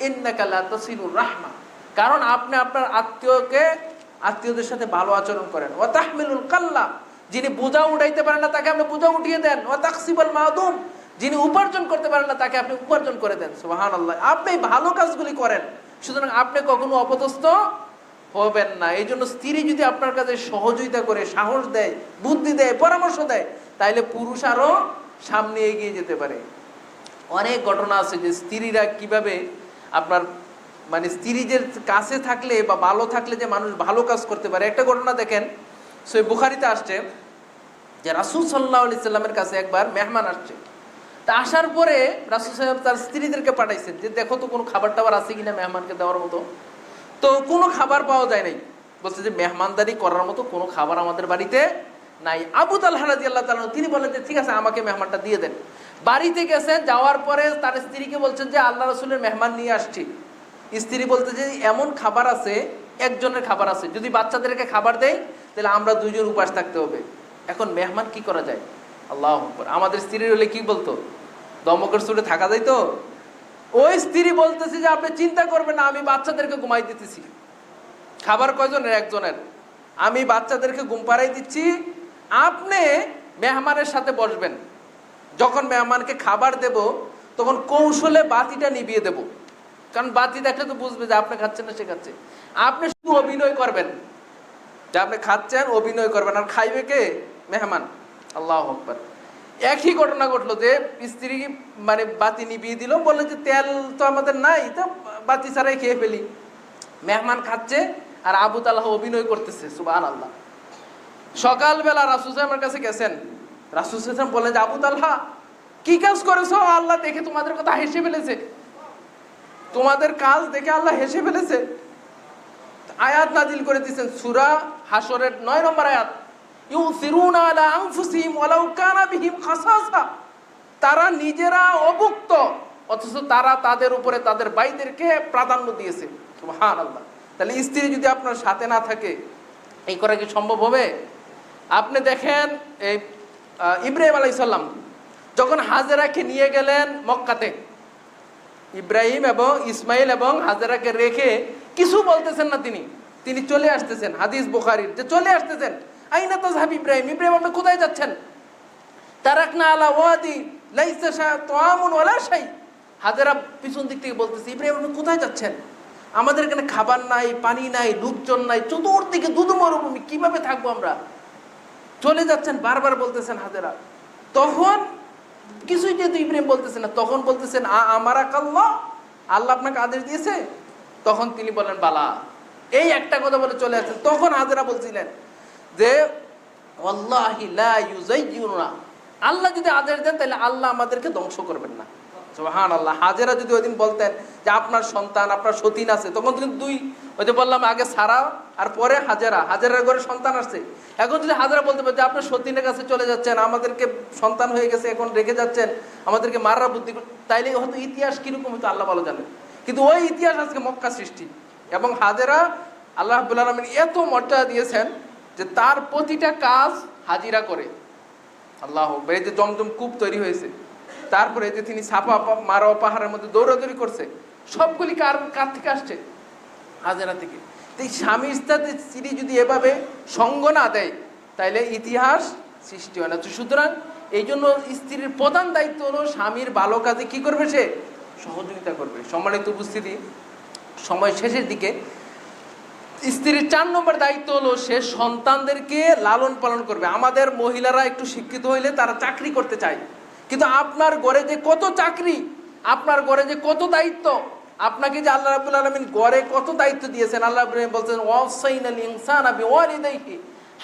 ইন্নাকা লা তাসিলুর রাহমা, কারণ আপনি আপনার আত্মীয়দের সাথে ভালো আচরণ করেন। ওয়া তাহমিলুল কাল্লা, যিনি বোঝা উঠাইতে পারেন না তাকে আপনি বোঝা উঠিয়ে দেন। ওয়া তাকসিবুল মাদুম, যিনি উপার্জন করতে পারেন না তাকে আপনি উপার্জন করে দেন। সুবহানাল্লাহ, আপনি ভালো কাজগুলি করেন, সুতরাং আপনি কখনো অপদস্থ হবেন না। এই জন্য স্ত্রী যদি আপনার কাছে সহযোগিতা করে, সাহস দেয়, বুদ্ধি দেয়, পরামর্শ দেয়, তাইলে পুরুষ আরো সামনে এগিয়ে যেতে পারে। অনেক ঘটনা আছে যে স্ত্রীরা কিভাবে আপনার মানে স্ত্রীদের কাছে থাকলে বা ভালো থাকলে যে মানুষ ভালো কাজ করতে পারে। একটা ঘটনা দেখেন, সহিহ বুখারীতে আসছে যে রাসূল সাল্লাল্লাহু আলাইহি সাল্লামের কাছে একবার মেহমান আসছে। তা আসার পরে রাসূল সাহেব তার স্ত্রীদেরকে পাঠাইছেন যে দেখো তো কোনো খাবার টাবার আছে কিনা মেহমানকে দেওয়ার মতো। তো কোনো খাবার পাওয়া যায় নাই। বলছে যে মেহমানদারি করার মতো কোনো খাবার আমাদের বাড়িতে নাই। আবু তালহা রাদিয়াল্লাহু তাআলা তিনি বলেন যে ঠিক আছে, আমাকে মেহমানটা দিয়ে দেন। বাড়িতে গেছেন, যাওয়ার পরে তার স্ত্রীকে বলছেন যে আল্লাহ রাসূলের মেহমান নিয়ে আসছি। স্ত্রী বলতে যে এমন খাবার আছে, একজনের খাবার আছে, যদি বাচ্চাদেরকে খাবার দেয় তাহলে আমরা 2 জন উপাস থাকতে হবে। এখন মেহমান কি করা যায়? আল্লাহু আকবার। আমাদের স্ত্রী হলে কি বলতো, দমকের সুরে থাকা যায় তো। ওই স্ত্রী বলতেছে যে আপনি চিন্তা করবেন না, আমি বাচ্চাদেরকে ঘুমাই দিতেছি। খাবার কয়জনের? একজনের। আমি বাচ্চাদেরকে ঘুম পাড়াই দিচ্ছি, আপনি মেহমানের সাথে বসবেন। যখন মেহমানকে খাবার দেব তখন কৌশলে বাতিটা নিভিয়ে দেব, কারণ বাতি দেখলে তো বুঝবে যে আপনি খাচ্ছেন না সে খাচ্ছে। আপনি শুধু অভিনয় করবেন যে আপনি খাচ্ছেন, অভিনয় করবেন, আর খাইবে কে? মেহমান। আল্লাহু আকবার। একই ঘটনা ঘটলো যে স্ত্রী মানে বাতি নিভিয়ে দিল, বললো যে তেল তো আমাদের নাই, তো বাতি ছাড়াই খেয়ে ফেলি। মেহমান খাচ্ছে আর আবু তালহা অভিনয় করতেছে। সুবহানাল্লাহ। সকালবেলা রাসূল সাল্লাল্লাহু কাছে গেছেন, রাসূল সাল্লাল্লাহু বলেন যে আবু তালহা কি কাজ করেছো? আল্লাহ দেখে তোমাদের কথা হেসে ফেলেছে, তোমাদের কাজ দেখে আল্লাহ হেসে ফেলেছে। আয়াত নাজিল করে দিয়েছেন সূরা হাশরের 9 নম্বর আয়াত, ইউসিরুনা আলা আনফুসিহিম ওয়ালাউ কানা বিহিম খাসাসা, তারা নিজেরা অভুক্ত অথচ তারা তাদের উপরে তাদের ভাইদেরকে প্রাধান্য দিয়েছে। সুবহানাল্লাহ। তাহলে স্ত্রী যদি আপনার সাথে না থাকে এই করা কি সম্ভব হবে? আপনি দেখেন এই ইব্রাহিম আলাইহিস সালাম যখন হাজেরাকে নিয়ে গেলেন মক্কাতে, ইব্রাহিম এবং ইসমাইল এবং হাজেরাকে রেখে কিছু বলতেছেন না, তিনি চলে আসতেছেন। হাদিস বুখারীর, যে চলে আসতেছেন। আইনা তাযহাব ইব্রাহিম, ইব্রাহিম আপনি কোথায় যাচ্ছেন? তারাকনা আলা ওয়াদি লাইসা তাআমুন ওয়ালা শাই। হাজেরা পিছন দিক থেকে বলতেছে ইব্রাহিম আপনি কোথায় যাচ্ছেন? আমাদের এখানে খাবার নাই, পানি নাই, লোকজন নাই, চতুর্দিকে দুধু মরুভূমি, কিভাবে থাকবো আমরা? চলে যাচ্ছেন, বারবার বলতেছেন হাজেরা। তখন কিছুই যেহেতু ইব্রাহিম বলতেছেন না, তখন বলতেছেন আমারাকাল্লাহ, আল্লাহ আপনাকে আদেশ দিয়েছে? তখন তিনি বলেন বালা, এই একটা কথা বলে চলে আসছেন। তখন হাজেরা বলছিলেন যে ওয়াল্লাহি লা ইউযায়্যিরুনা, আল্লাহ যদি আদেশ দেন তাহলে আল্লাহ আমাদেরকে ধ্বংস করবেন না। সুবহানাল্লাহ। হাজেরা যদি ওইদিন বলতেন যে আপনার সন্তান, আপনার সতীন আছে, তখন কিন্তু 2, ওই যে বললাম আগে সারা আর পরে হাজেরার ঘরে সন্তান আসছে। এখন যদি হাজেরা বলতে পারে যে আপনার সতীনের কাছে চলে যাচ্ছেন, আমাদেরকে সন্তান হয়ে গেছে, এখন রেখে যাচ্ছেন, আমাদেরকে মারার বুদ্ধি, তাইলে হয়তো ইতিহাস কিরকম হতো আল্লাহ ভালো জানেন। কিন্তু ওই ইতিহাস আজকে মক্কা সৃষ্টি। এবং হাজেরা আল্লাহ রাব্বুল আলামিন এত মর্যাদা দিয়েছেন যে তার প্রতিটা কাজ হাজিরা করে। আল্লাহু আকবার। এই যে জমজম কূপ তৈরি হয়েছে, তারপরে যে তিনি সাফা মারোয়া পাহাড়ের মধ্যে দৌড়াদৌড়ি করছে, সবগুলি কার থেকে আসছে? হাজেরা থেকে। এই স্বামী স্ত্রী যদি এভাবে সঙ্গ না দেয় তাইলে ইতিহাস সৃষ্টি হয় না। সুতরাং এই জন্য স্ত্রীর প্রধান দায়িত্ব হলো স্বামীর ভালো কাজে কি করবে? সে সহযোগিতা করবে। সম্মানিত উপস্থিতি, সময় শেষের দিকে স্ত্রীর 4 নম্বর দায়িত্ব হলো সে সন্তানদেরকে লালন পালন করবে। আমাদের মহিলারা একটু শিক্ষিত হইলে তারা চাকরি করতে চায়, কিন্তু আপনার ঘরে যে কত চাকরি, আপনার ঘরে যে কত দায়িত্ব, আপনাকে যে আল্লাহ রাব্বুল আলামিন ঘরে কত দায়িত্ব দিয়েছেন। আল্লাহ রাব্বুল আলামিন বলছেন ওয়াসাইনাল ইনসানা বিওয়ালিদাইহি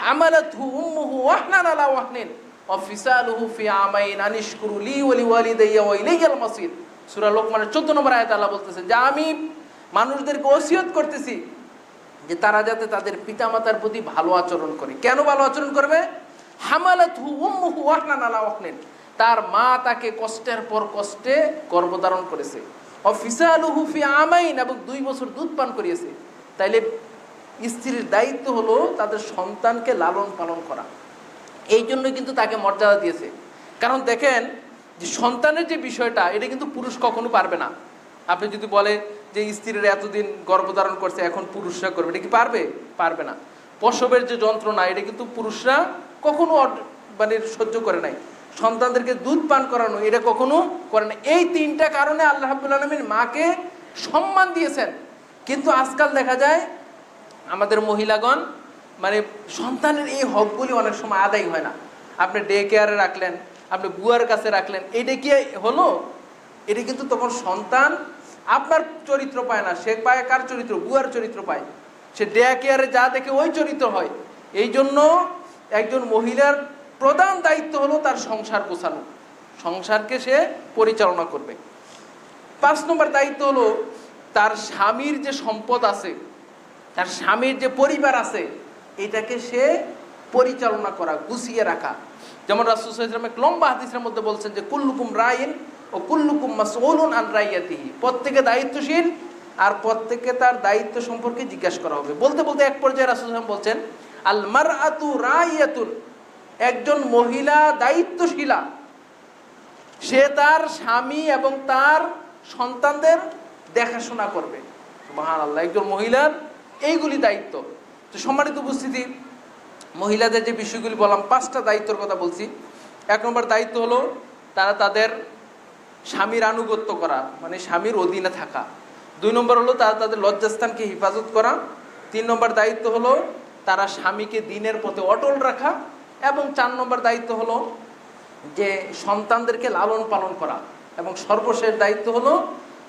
হামালাতহু উম্মুহু ওয়াহনান আলা ওয়াহনিন ওয়া ফিসালুহু ফি আমাইন আনিশকুরু লি ওয়া লিওয়ালিদাইয়া ওয়া ইলাইয়াল মাসির। সূরা লোকমানের 14 নম্বর আয়াতে আল্লাহ বলতেছে যে আমি মানুষদেরকে ওসিয়ত করতেছি যে তারা যাতে তাদের পিতামাতার প্রতি ভালো আচরণ করে। কেন ভালো আচরণ করবে? হামালাতহু উম্মুহু ওয়াহনান আলা ওয়াহনিন, তার মা তাকে কষ্টের পর কষ্টে গর্ভধারণ করেছে। অফিসালুহু ফি আমাইন, এবং 2 বছর দুধ পান করিয়েছে। তাইলে স্ত্রীর দায়িত্ব হলো তাদের সন্তানকে লালন পালন করা। এই জন্য কিন্তু তাকে মর্যাদা দিয়েছে। কারণ দেখেন যে সন্তানের যে বিষয়টা, এটা কিন্তু পুরুষ কখনো পারবে না। আপনি যদি বলে যে স্ত্রীর এতদিন গর্ভধারণ করছে এখন পুরুষরা করবে, এটা কি পারবে? পারবে না। প্রসবের যে যন্ত্রণা, এটা কিন্তু পুরুষরা কখনো মানে সহ্য করে নাই। সন্তানদেরকে দুধ পান করানো, এটা কখনো করে না। এই 3টা কারণে আল্লাহ রাব্বুল আলামিন মাকে সম্মান দিয়েছেন। কিন্তু আজকাল দেখা যায় আমাদের মহিলাগণ মানে সন্তানের এই হকগুলি অনেক সময় আদায় হয় না। আপনি ডে কেয়ারে রাখলেন, আপনি বুয়ার কাছে রাখলেন, এটা কি হলো? এটা কিন্তু তখন সন্তান আপনার চরিত্র পায় না, সে পায় কার চরিত্র? বুয়ার চরিত্র পায়। সে ডে কেয়ারে যা দেখে ওই চরিত্র হয়। এই জন্য একজন মহিলার প্রধান দায়িত্ব হলো তার সংসার গোছানো, সংসারকে সে পরিচালনা করবে। 5 নম্বর দায়িত্ব হলো তার স্বামীর যে সম্পদ আছে, তার স্বামীর যে পরিবার আছে, এটাকে সে পরিচালনা করা, গুছিয়ে রাখা। যেমন রাসূল সাল্লাল্লাহু আলাইহি ওয়াসাল্লাম এক লম্বা হাদিসের মধ্যে বলছেন যে কুল্লুকুম রাইন ও কুল্লুকুম মাসউলুন আন রাইয়াতিহি, প্রত্যেকে দায়িত্বশীল আর প্রত্যেককে তার দায়িত্ব সম্পর্কে জিজ্ঞাসা করা হবে। বলতে বলতে এক পর্যায়ে রাসূল সাল্লাল্লাহু আলাইহি ওয়াসাল্লাম বলছেন আল মারআতু রাইয়াতুন, একজন মহিলা দায়িত্বশীলা, সে তার স্বামী এবং তার সন্তানদের দেখাশোনা করবে। সুবহানাল্লাহ, একজন মহিলার এইগুলি দায়িত্ব। তো সম্মানিত উপস্থিতি, মহিলাদের যে বিষয়গুলি বললাম, 5টা দায়িত্বের কথা বলছি। 1 নম্বর দায়িত্ব হলো তারা তাদের স্বামীর আনুগত্য করা, মানে স্বামীর অধীনে থাকা। 2 নম্বর হলো তারা তাদের লজ্জাস্থানকে হেফাজত করা। 3 নম্বর দায়িত্ব হলো তারা স্বামীকে দ্বীনের পথে অটল রাখা। এবং 4 নম্বর দায়িত্ব হলো যে সন্তানদেরকে লালন পালন করা। এবং সর্বশেষ দায়িত্ব হলো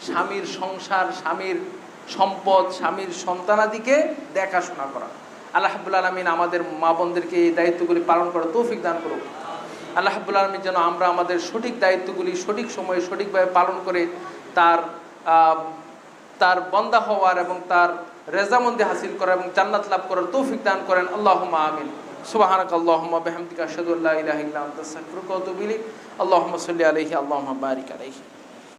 স্বামীর সংসার, স্বামীর সম্পদ, স্বামীর সন্তানাদিকে দেখাশোনা করা। আল্লাহ রাব্বুল আলামিন আমাদের মা বোনদেরকে এই দায়িত্বগুলি পালন করার তৌফিক দান করুক। আল্লাহ রাব্বুল আলামিন যেন আমরা আমাদের সঠিক দায়িত্বগুলি সঠিক সময়ে সঠিকভাবে পালন করে তার বান্দা হওয়ার এবং তার রেজামন্দি হাসিল করার এবং জান্নাত লাভ করার তৌফিক দান করেন। আল্লাহুম্মা আমিন। সুবহানাকাল্লাহুম্মা বিহামদিকা আশহাদু আল্লা ইলাহা ইল্লা আনতা আস্তাগফিরুকা ওয়া আতুবু ইলাইক। আল্লাহুম্মা সাল্লি আলাইহি আল্লাহুম্মা বারিক আলাইহি।